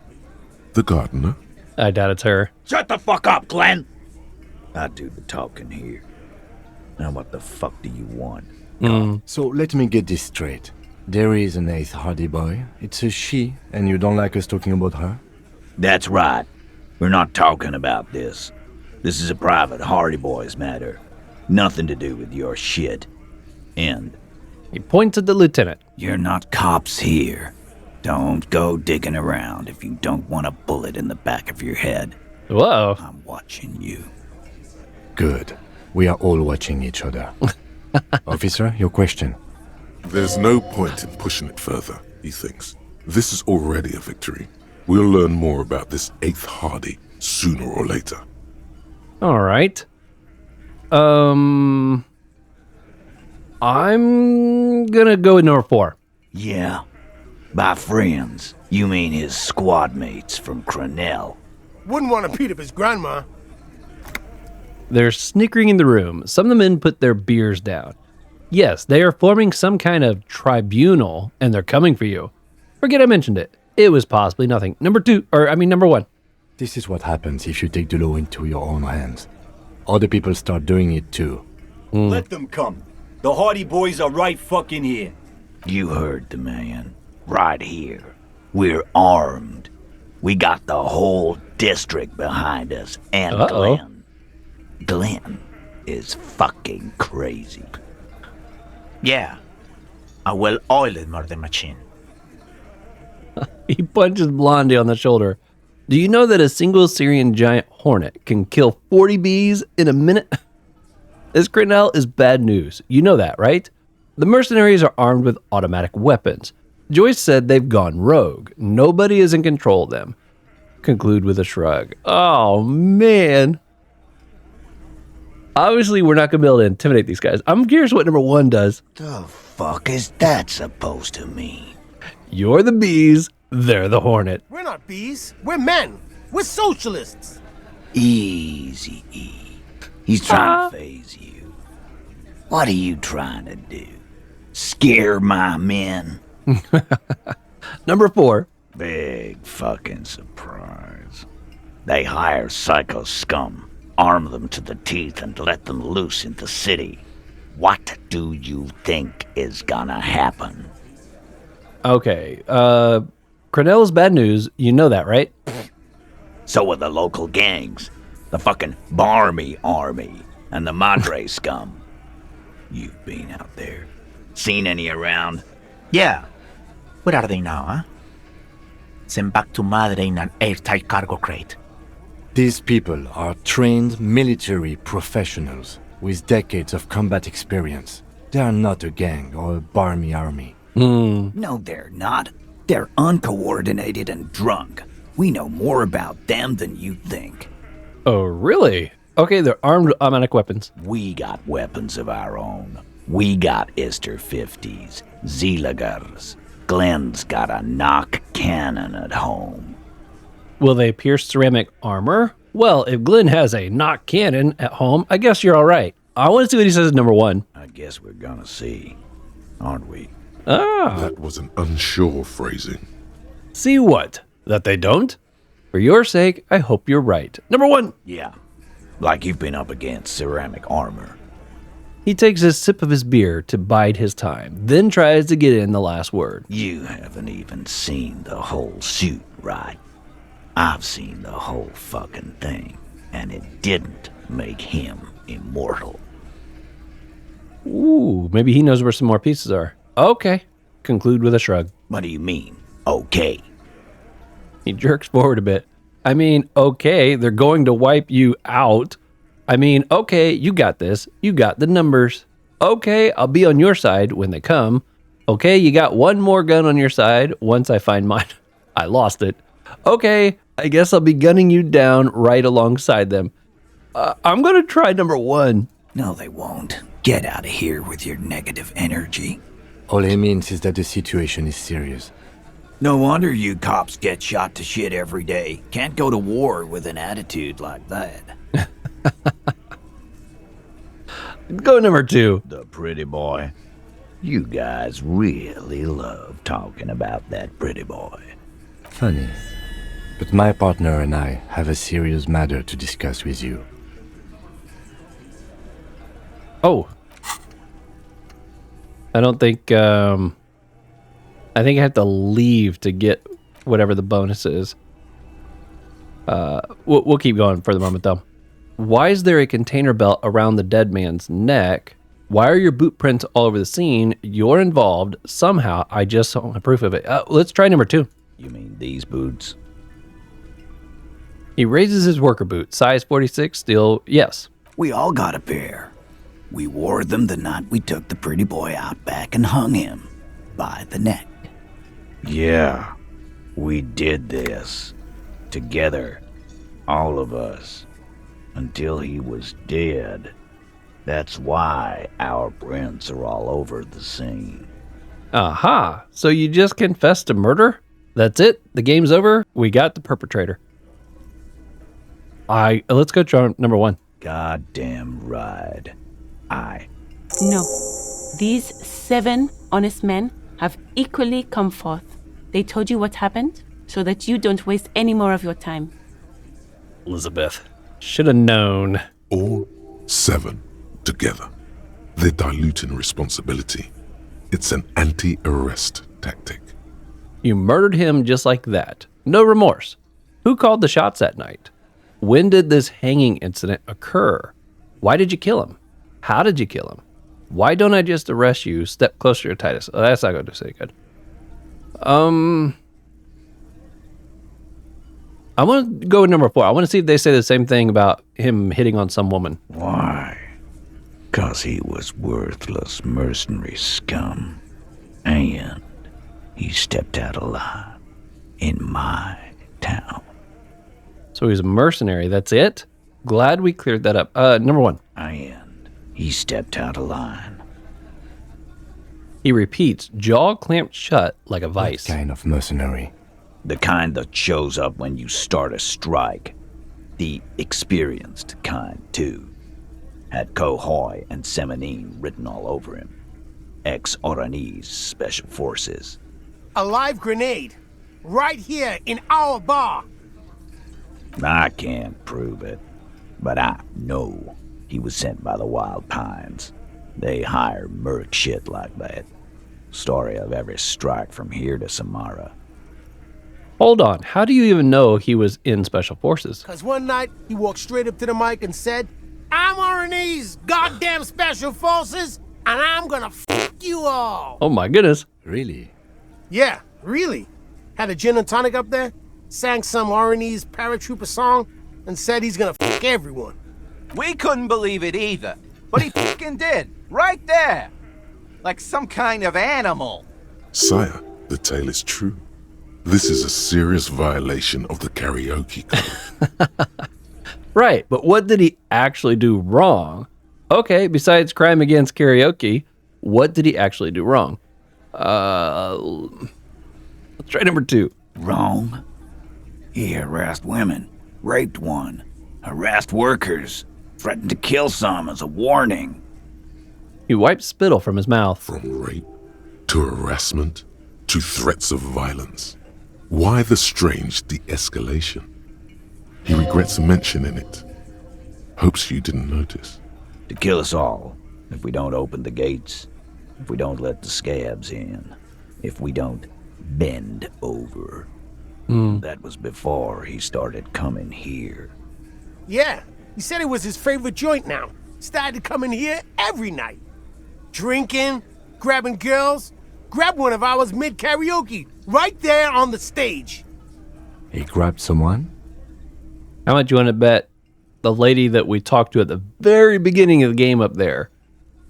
The gardener? I doubt it's her. Shut the fuck up, Glenn! I do the talking here. Now what the fuck do you want? So let me get this straight. There is an 8th Hardy boy. It's a she, and you don't like us talking about her? That's right. We're not talking about this. This is a private Hardy Boys matter. Nothing to do with your shit. And he points at the lieutenant. You're not cops here. Don't go digging around if you don't want a bullet in the back of your head. Whoa. I'm watching you. Good. We are all watching each other. Officer, your question. There's no point in pushing it further, he thinks. This is already a victory. We'll learn more about this 8th Hardy sooner or later. All right. I'm gonna go with number 4. Yeah. By friends, you mean his squad mates from Crenell. Wouldn't want to beat up his grandma. They're snickering in the room. Some of the men put their beers down. Yes, they are forming some kind of tribunal, and they're coming for you. Forget I mentioned it. It was possibly nothing. Number 1. This is what happens if you take the law into your own hands. Other people start doing it too. Let them come. The Hardy Boys are right fucking here. You heard the man. Right here. We're armed. We got the whole district behind us. And Glenn. Glenn is fucking crazy. Yeah. A well-oiled murder machine. He punches Blondie on the shoulder. Do you know that a single Syrian giant hornet can kill 40 bees in a minute? This Crenell is bad news. You know that, right? The mercenaries are armed with automatic weapons. Joyce said they've gone rogue. Nobody is in control of them. Conclude with a shrug. Oh, man. Obviously, we're not going to be able to intimidate these guys. I'm curious what number 1 does. The fuck is that supposed to mean? You're the bees. They're the hornet. We're not bees. We're men. We're socialists. Easy, E. He's trying to phase you. What are you trying to do? Scare my men? Number 4. Big fucking surprise. They hire psycho scum, arm them to the teeth, and let them loose in the city. What do you think is gonna happen? Okay, Crenell is bad news. You know that, right? So are the local gangs. The fucking Barmy Army and the Madre scum. You've been out there. Seen any around? Yeah. Where are they now, huh? Sent back to Madre in an airtight cargo crate. These people are trained military professionals with decades of combat experience. They are not a gang or a barmy army. No, they're not. They're uncoordinated and drunk. We know more about them than you think. Oh, really? Okay, they're armed with automatic weapons. We got weapons of our own. We got Ister 50s, Zeelagers. Glenn's got a knock cannon at home. Will they pierce ceramic armor? Well, if Glenn has a knock cannon at home, I guess you're all right. I want to see what he says at number 1. I guess we're gonna see, aren't we? That was an unsure phrasing. See what? That they don't? For your sake, I hope you're right. Number 1. Yeah. Like you've been up against ceramic armor. He takes a sip of his beer to bide his time, then tries to get in the last word. You haven't even seen the whole suit, right? I've seen the whole fucking thing, and it didn't make him immortal. Ooh, maybe he knows where some more pieces are. Okay. Conclude with a shrug. What do you mean, okay? He jerks forward a bit. I mean, okay, they're going to wipe you out. I mean, okay, you got this. You got the numbers. Okay, I'll be on your side when they come. Okay, you got one more gun on your side once I find mine. I lost it. Okay, I guess I'll be gunning you down right alongside them. I'm going to try number 1. No, they won't. Get out of here with your negative energy. All he means is that the situation is serious. No wonder you cops get shot to shit every day. Can't go to war with an attitude like that. Go number 2. The pretty boy. You guys really love talking about that pretty boy. Funny. But my partner and I have a serious matter to discuss with you. Oh. I don't think, I think I have to leave to get whatever the bonus is. We'll keep going for the moment, though. Why is there a container belt around the dead man's neck? Why are your boot prints all over the scene? You're involved. Somehow, I just don't have proof of it. Let's try number 2. You mean these boots? He raises his worker boot. Size 46, steel, yes. We all got a pair. We wore them the night we took the pretty boy out back and hung him by the neck. Yeah, we did this. Together. All of us. Until he was dead. That's why our prints are all over the scene. Aha, so you just confessed to murder? That's it? The game's over? We got the perpetrator. Let's go try number 1. Goddamn right. No. These 7 honest men have equally come forth. They told you what happened so that you don't waste any more of your time. Elizabeth. Should have known. All 7 together. They're diluting responsibility. It's an anti-arrest tactic. You murdered him just like that. No remorse. Who called the shots that night? When did this hanging incident occur? Why did you kill him? How did you kill him? Why don't I just arrest you? Step closer to Titus. Oh, that's not going to say good. I want to go with number 4. I want to see if they say the same thing about him hitting on some woman. Why? 'Cause he was worthless mercenary scum. And he stepped out alive in my town. So he's a mercenary, that's it? Glad we cleared that up. Number 1. And he stepped out of line. He repeats, jaw clamped shut like a vice. What kind of mercenary? The kind that shows up when you start a strike. The experienced kind, too. Had Kohoy and Semenine written all over him. Ex-Oranese Special Forces. A live grenade. Right here in our bar. I can't prove it, but I know he was sent by the Wild Pines. They hire merc shit like that. Story of every strike from here to Samara. Hold on, how do you even know he was in Special Forces? Cause one night he walked straight up to the mic and said, "I'm Oranese goddamn Special Forces, and I'm gonna fuck you all." Oh my goodness. Really? Yeah, really. Had a gin and tonic up there, sang some Oranese paratrooper song, and said he's gonna fuck everyone. We couldn't believe it either, but he fucking did, right there. Like some kind of animal. Sire, the tale is true. This is a serious violation of the karaoke code. Right, but what did he actually do wrong? Okay, besides crime against karaoke, what did he actually do wrong? Let's try number 2. Wrong? He harassed women, raped one, harassed workers, threatened to kill some as a warning. He wiped spittle from his mouth. From rape to harassment to threats of violence. Why the strange de-escalation? He regrets mentioning it. Hopes you didn't notice. To kill us all, if we don't open the gates, if we don't let the scabs in, if we don't bend over. That was before he started coming here. Yeah, he said it was his favorite joint now. Started coming here every night. Drinking, grabbing girls. Grabbed one of ours mid-karaoke, right there on the stage. He grabbed someone? How much you want to bet the lady that we talked to at the very beginning of the game up there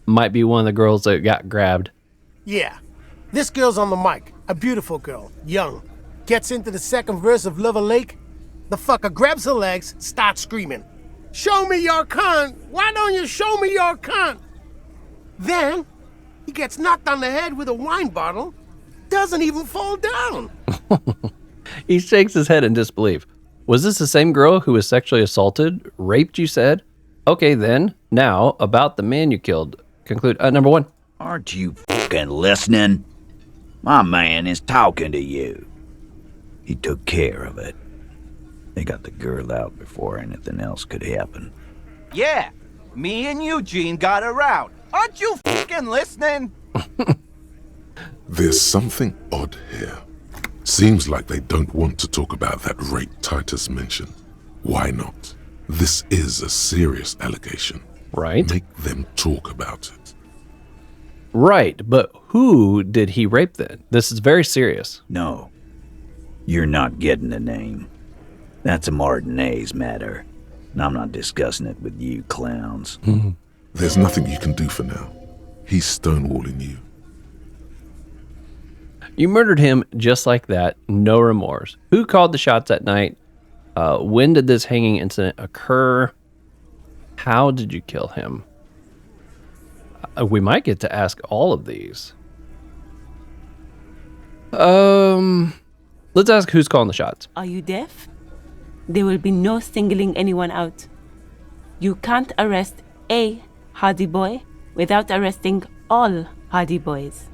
might be one of the girls that got grabbed? Yeah, this girl's on the mic. A beautiful girl, young. Gets into the second verse of Lover Lake. The fucker grabs her legs, starts screaming. Show me your cunt! Why don't you show me your cunt? Then, he gets knocked on the head with a wine bottle. Doesn't even fall down. He shakes his head in disbelief. Was this the same girl who was sexually assaulted, raped, you said? Okay, then, now, about the man you killed. Conclude. Number 1. Aren't you fucking listening? My man is talking to you. He took care of it. They got the girl out before anything else could happen. Yeah, me and Eugene got her out. Aren't you fucking listening? There's something odd here. Seems like they don't want to talk about that rape Titus mentioned. Why not? This is a serious allegation. Right. Make them talk about it. Right, but who did he rape then? This is very serious. No. You're not getting the name. That's a Martinez matter. And I'm not discussing it with you clowns. There's nothing you can do for now. He's stonewalling you. You murdered him just like that, no remorse. Who called the shots that night? When did this hanging incident occur? How did you kill him? We might get to ask all of these. Let's ask who's calling the shots. Are you deaf? There will be no singling anyone out. You can't arrest a Hardy Boy without arresting all Hardy Boys.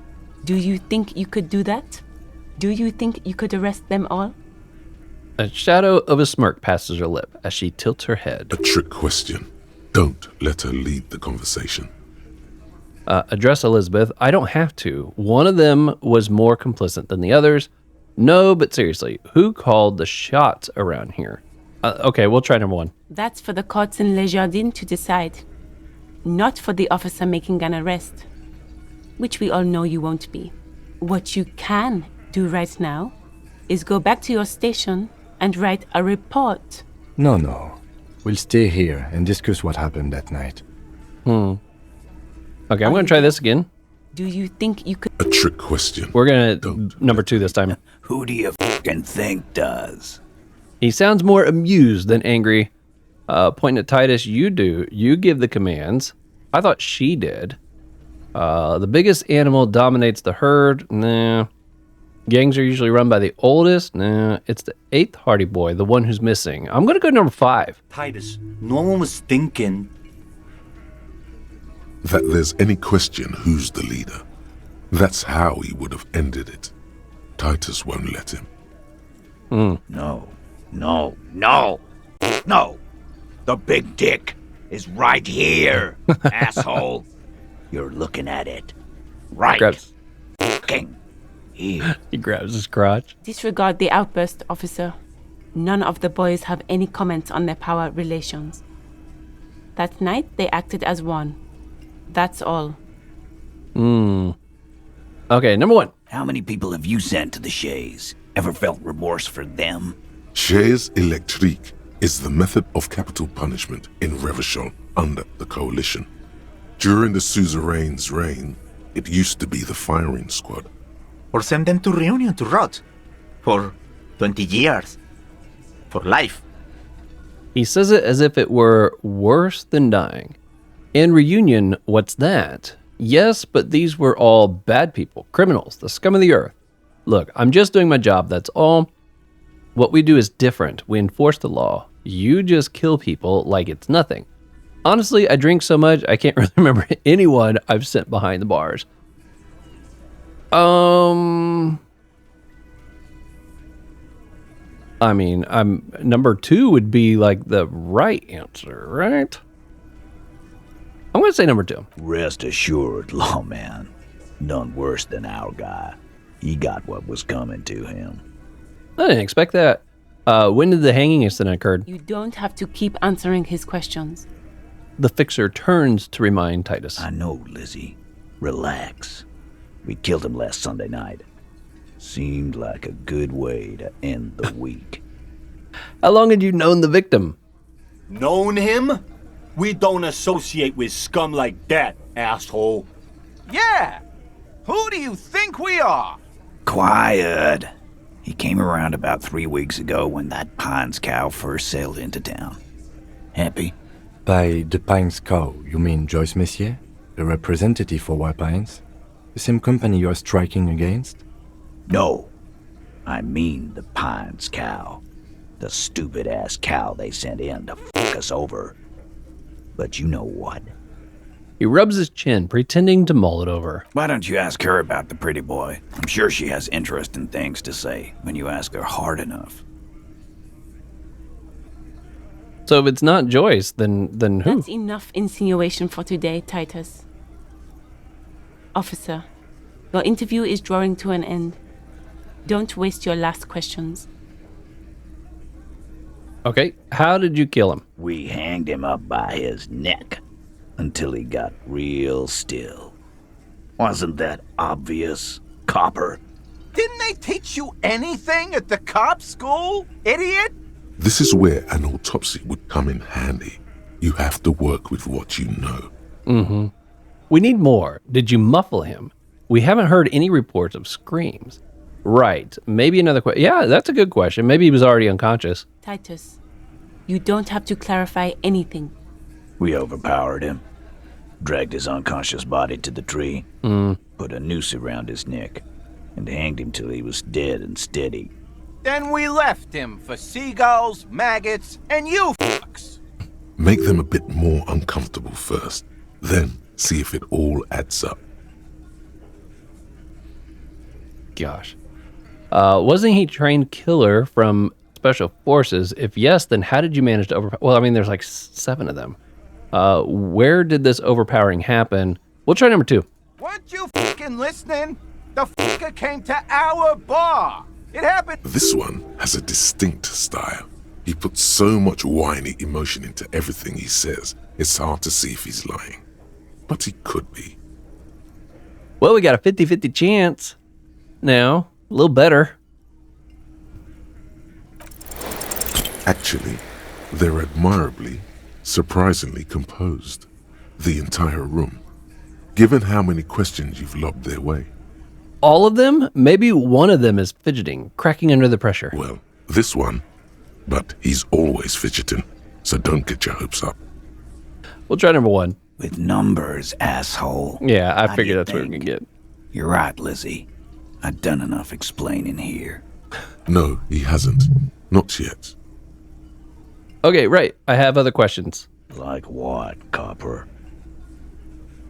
Do you think you could do that? Do you think you could arrest them all? A shadow of a smirk passes her lip as she tilts her head. A trick question. Don't let her lead the conversation. Address Elizabeth. I don't have to. One of them was more complicit than the others. No, but seriously, who called the shots around here? Okay, we'll try number 1. That's for the courts in Les Jardins to decide. Not for the officer making an arrest. Which we all know you won't be. What you can do right now is go back to your station and write a report. No. We'll stay here and discuss what happened that night. Okay, I'm going to try this again. Do you think you could... A trick question. We're going to number 2 this time. Who do you fucking think does? He sounds more amused than angry. Pointing at Titus, you do. You give the commands. I thought she did. The biggest animal dominates the herd. Nah. Gangs are usually run by the oldest. Nah. It's the 8th Hardy Boy, the one who's missing. I'm going to go number 5. Titus, no one was thinking that there's any question who's the leader. That's how he would have ended it. Titus won't let him. No. The big dick is right here, asshole. You're looking at it. Right. Fucking here. He grabs his crotch. Disregard the outburst, officer. None of the boys have any comments on their power relations. That night, they acted as one. That's all. Okay, number 1. How many people have you sent to the Shays? Ever felt remorse for them? Chaise électrique is the method of capital punishment in Revachol under the Coalition. During the suzerain's reign, it used to be the firing squad. Or send them to Reunion to rot. For 20 years. For life. He says it as if it were worse than dying. In Reunion, what's that? Yes, but these were all bad people, criminals, the scum of the earth. Look, I'm just doing my job, that's all. What we do is different. We enforce the law. You just kill people like it's nothing. Honestly, I drink so much, I can't really remember anyone I've sent behind the bars. I mean, number 2 would be like the right answer, right? I'm going to say number 2. Rest assured, lawman. None worse than our guy. He got what was coming to him. I didn't expect that. When did the hanging incident occur? You don't have to keep answering his questions. The fixer turns to remind Titus. I know, Lizzie. Relax. We killed him last Sunday night. Seemed like a good way to end the week. How long had you known the victim? Known him? We don't associate with scum like that, asshole. Yeah! Who do you think we are? Quiet. He came around about 3 weeks ago when that Pines cow first sailed into town. Happy? By the Pines cow, you mean Joyce Messier? The representative for White Pines? The same company you are striking against? No. I mean the Pines cow. The stupid-ass cow they sent in to fuck us over. But you know what? He rubs his chin, pretending to mull it over. Why don't you ask her about the pretty boy? I'm sure she has interesting things to say when you ask her hard enough. So if it's not Joyce, then who? That's enough insinuation for today, Titus. Officer, your interview is drawing to an end. Don't waste your last questions. Okay, how did you kill him? We hanged him up by his neck until he got real still. Wasn't that obvious, Copper? Didn't they teach you anything at the cop school, idiot? This is where an autopsy would come in handy. You have to work with what you know. Mm-hmm. We need more. Did you muffle him? We haven't heard any reports of screams. Right. Maybe another question. Yeah, that's a good question. Maybe he was already unconscious. Titus, you don't have to clarify anything. We overpowered him. Dragged his unconscious body to the tree. Put a noose around his neck. And hanged him till he was dead and steady. Then we left him for seagulls, maggots, and you fucks. Make them a bit more uncomfortable first. Then see if it all adds up. Gosh. Wasn't he trained killer from Special Forces? If yes, then how did you manage to overpower? Well, I mean, there's like 7 of them. Where did this overpowering happen? We'll try number 2. Weren't you fucking listening? The fucker came to our bar. It happened. This one has a distinct style. He puts so much whiny emotion into everything he says, it's hard to see if he's lying. But he could be. Well, we got a 50-50 chance. Now, a little better. Actually, they're admirably, surprisingly composed. The entire room. Given how many questions you've lobbed their way. All of them? Maybe one of them is fidgeting, cracking under the pressure. Well, this one. But he's always fidgeting, so don't get your hopes up. We'll try number 1. With numbers, asshole. Yeah, I figured that's what we're gonna get. You're right, Lizzie. I've done enough explaining here. No, he hasn't. Not yet. Okay, right. I have other questions. Like what, Copper?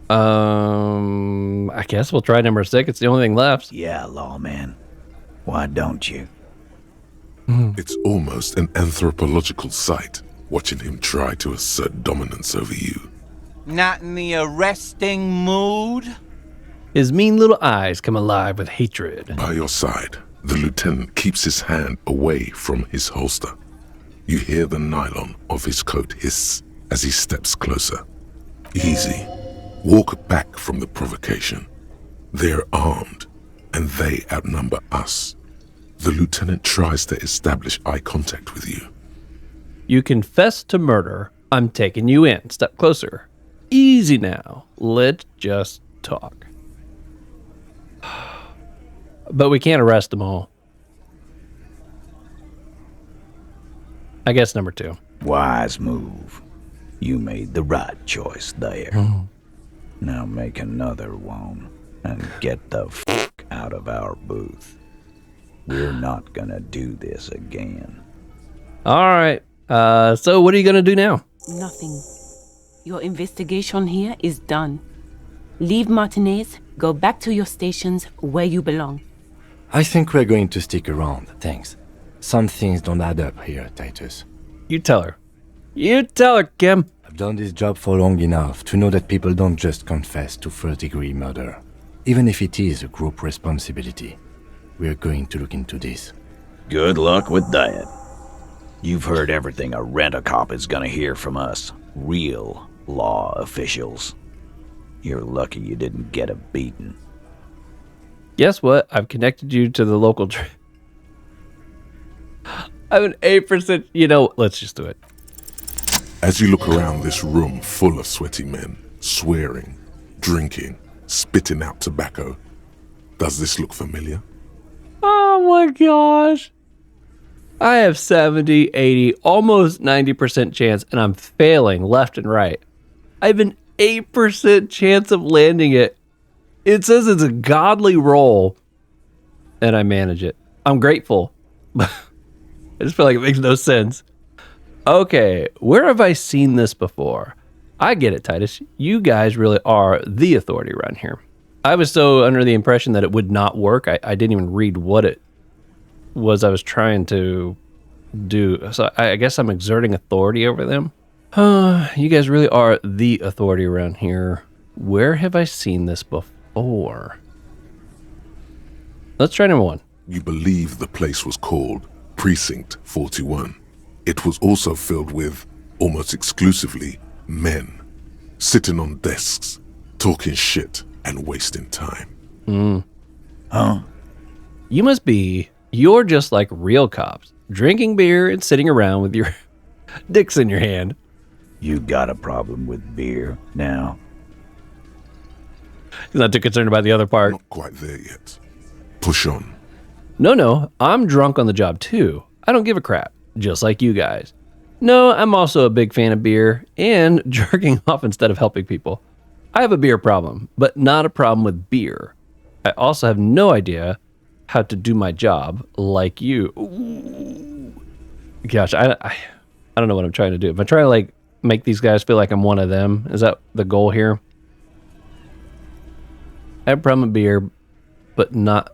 I guess we'll try number 6. It's the only thing left. Yeah, lawman. Why don't you? It's almost an anthropological sight, watching him try to assert dominance over you. Not in the arresting mood? His mean little eyes come alive with hatred. By your side, the lieutenant keeps his hand away from his holster. You hear the nylon of his coat hiss as he steps closer. Easy. Walk back from the provocation. They're armed, and they outnumber us. The lieutenant tries to establish eye contact with you. You confess to murder. I'm taking you in. Step closer. Easy now. Let's just talk. But we can't arrest them all. I guess number 2. Wise move. You made the right choice there. Now make another one and get the fuck out of our booth. We're not gonna do this again. All right. So what are you gonna do now? Nothing. Your investigation here is done. Leave Martinez, go back to your stations where you belong. I think we're going to stick around, thanks. Some things don't add up here, Titus. You tell her. You tell her, Kim. I've done this job for long enough to know that people don't just confess to first-degree murder. Even if it is a group responsibility, we're going to look into this. Good luck with that. You've heard everything a rent-a-cop is gonna hear from us, real law officials. You're lucky you didn't get a beating. Guess what? I've connected you to the local I'm an 8%. You know, let's just do it. As you look around this room full of sweaty men, swearing, drinking, spitting out tobacco, does this look familiar? Oh my gosh. I have 70, 80, almost 90% chance, and I'm failing left and right. I have an 8% chance of landing it. It says it's a godly roll, and I manage it. I'm grateful. I just feel like it makes no sense. Okay, where have I seen this before? I get it, Titus. You guys really are the authority around here. I was so under the impression that it would not work. I didn't even read what it was I was trying to do. So I guess I'm exerting authority over them. You guys really are the authority around here. Where have I seen this before? Let's try number one. You believe the place was called Precinct 41. It was also filled with, almost exclusively, men, sitting on desks, talking shit and wasting time. Huh? You're just like real cops, drinking beer and sitting around with your dicks in your hand. You got a problem with beer now? He's not too concerned about the other part. Not quite there yet. Push on. No, I'm drunk on the job too. I don't give a crap, just like you guys. No, I'm also a big fan of beer and jerking off instead of helping people. I have a beer problem, but not a problem with beer. I also have no idea how to do my job like you. Ooh. Gosh, I don't know what I'm trying to do. Am I trying to like make these guys feel like I'm one of them? Is that the goal here? I have a problem with beer, but not...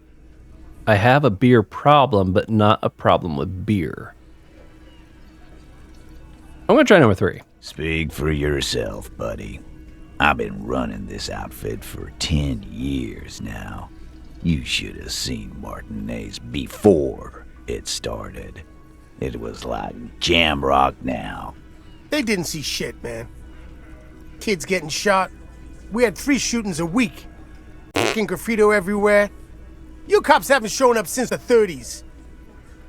I have a beer problem, but not a problem with beer. I'm going to try number 3. Speak for yourself, buddy. I've been running this outfit for 10 years now. You should have seen Martinez before it started. It was like jam rock now. They didn't see shit, man. Kids getting shot. We had 3 shootings a week. Fucking graffito everywhere. You cops haven't shown up since the 30s.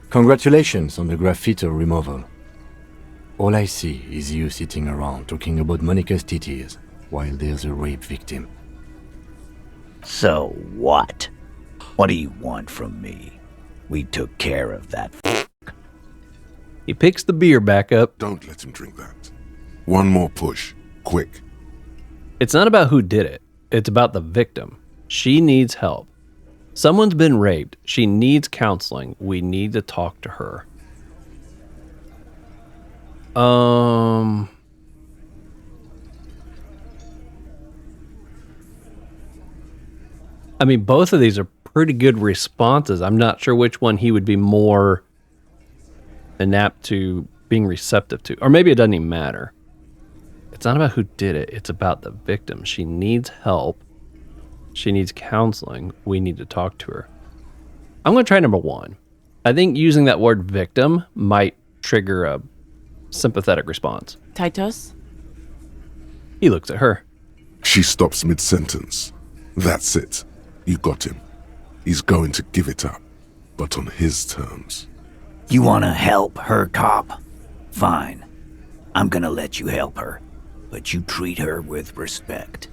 Congratulations on the graffiti removal. All I see is you sitting around talking about Monica's titties while there's a rape victim. So what? What do you want from me? We took care of that He picks the beer back up. Don't let him drink that. One more push. Quick. It's not about who did it. It's about the victim. She needs help. Someone's been raped. She needs counseling. We need to talk to her. I mean, both of these are pretty good responses. I'm not sure which one he would be more inapt to being receptive to. Or maybe it doesn't even matter. It's not about who did it. It's about the victim. She needs help. She needs counseling. We need to talk to her. I'm going to try number 1. I think using that word victim might trigger a sympathetic response. Titus? He looks at her. She stops mid-sentence. That's it. You got him. He's going to give it up, but on his terms. You want to help her, cop? Fine. I'm gonna let you help her, but you treat her with respect.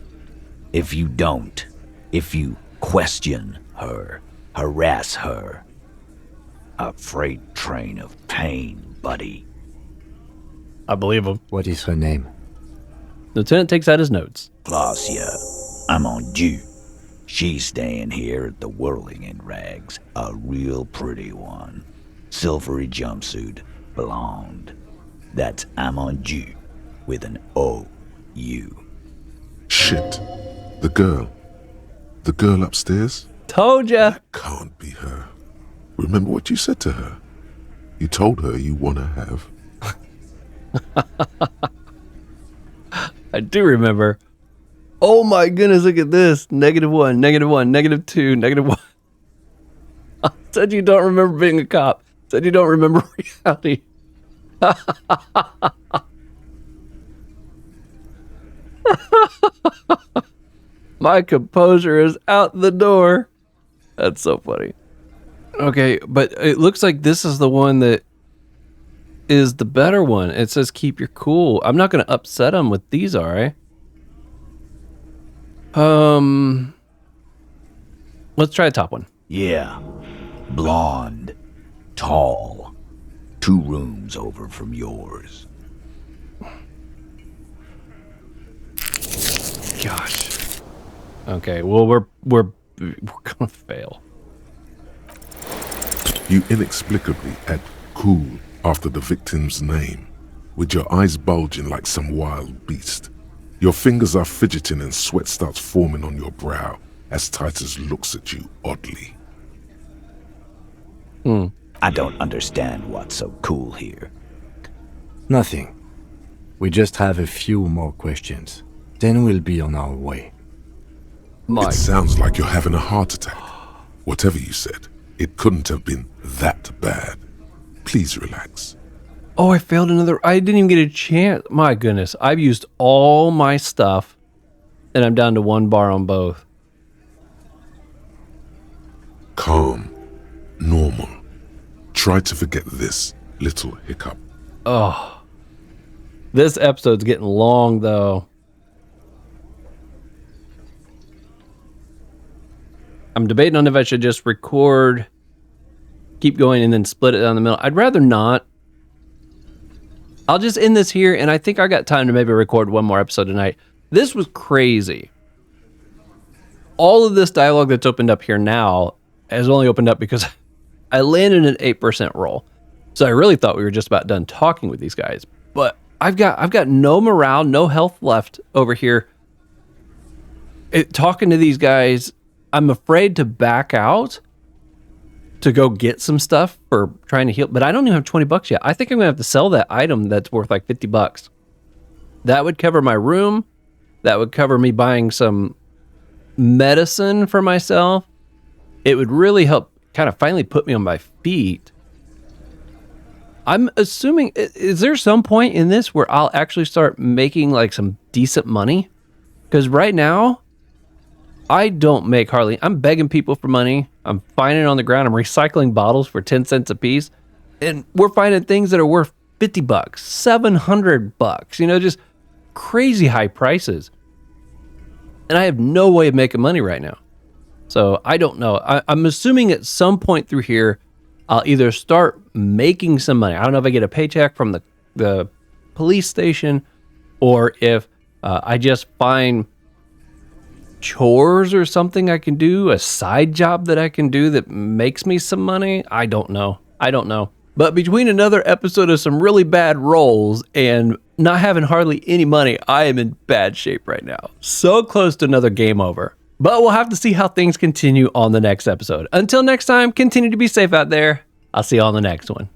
If you don't, if you question her, harass her, a freight train of pain, buddy. I believe him. What is her name? Lieutenant takes out his notes. Glacia, I'm on due. She's staying here at the Whirling in Rags, a real pretty one. Silvery jumpsuit, blonde. That's Amonju with an O-U. Shit. The girl. The girl upstairs? Told ya. That can't be her. Remember what you said to her? You told her you want to have. I do remember. Oh my goodness, look at this. -1, -1, -2, -1. Said you don't remember being a cop. Said you don't remember reality. My composure is out the door. That's so funny. Okay, but it looks like this is the one that is the better one. It says keep your cool. I'm not going to upset them with these, all right? Let's try the top one. Yeah. Blonde. Tall. 2 rooms over from yours. Gosh. Okay, well, we're gonna fail. You inexplicably add cool after the victim's name, with your eyes bulging like some wild beast. Your fingers are fidgeting and sweat starts forming on your brow as Titus looks at you oddly. I don't understand what's so cool here. Nothing. We just have a few more questions. Then we'll be on our way. It sounds like you're having a heart attack. Whatever you said, it couldn't have been that bad. Please relax. Oh, I failed another. I didn't even get a chance. My goodness. I've used all my stuff and I'm down to 1 bar on both. Calm. Normal. Try to forget this little hiccup. Oh. This episode's getting long, though. I'm debating on if I should just record, keep going, and then split it down the middle. I'd rather not. I'll just end this here, and I think I got time to maybe record 1 more episode tonight. This was crazy. All of this dialogue that's opened up here now has only opened up because I landed an 8% roll. So I really thought we were just about done talking with these guys. But I've got no morale, no health left over here. Talking to these guys, I'm afraid to back out to go get some stuff for trying to heal, but I don't even have 20 bucks yet. I think I'm gonna have to sell that item that's worth like 50 bucks. That would cover my room. That would cover me buying some medicine for myself. It would really help kind of finally put me on my feet. I'm assuming, is there some point in this where I'll actually start making like some decent money? Because right now, I don't make hardly. I'm begging people for money. I'm finding it on the ground. I'm recycling bottles for 10 cents a piece. And we're finding things that are worth 50 bucks, 700 bucks, you know, just crazy high prices. And I have no way of making money right now. So I don't know. I'm assuming at some point through here, I'll either start making some money. I don't know if I get a paycheck from the police station or if I just find chores or something I can do, a side job that I can do that makes me some money. I don't know. But between another episode of some really bad rolls and not having hardly any money, I am in bad shape right now. So close to another game over. But we'll have to see how things continue on the next episode. Until next time, continue to be safe out there. I'll see you on the next one.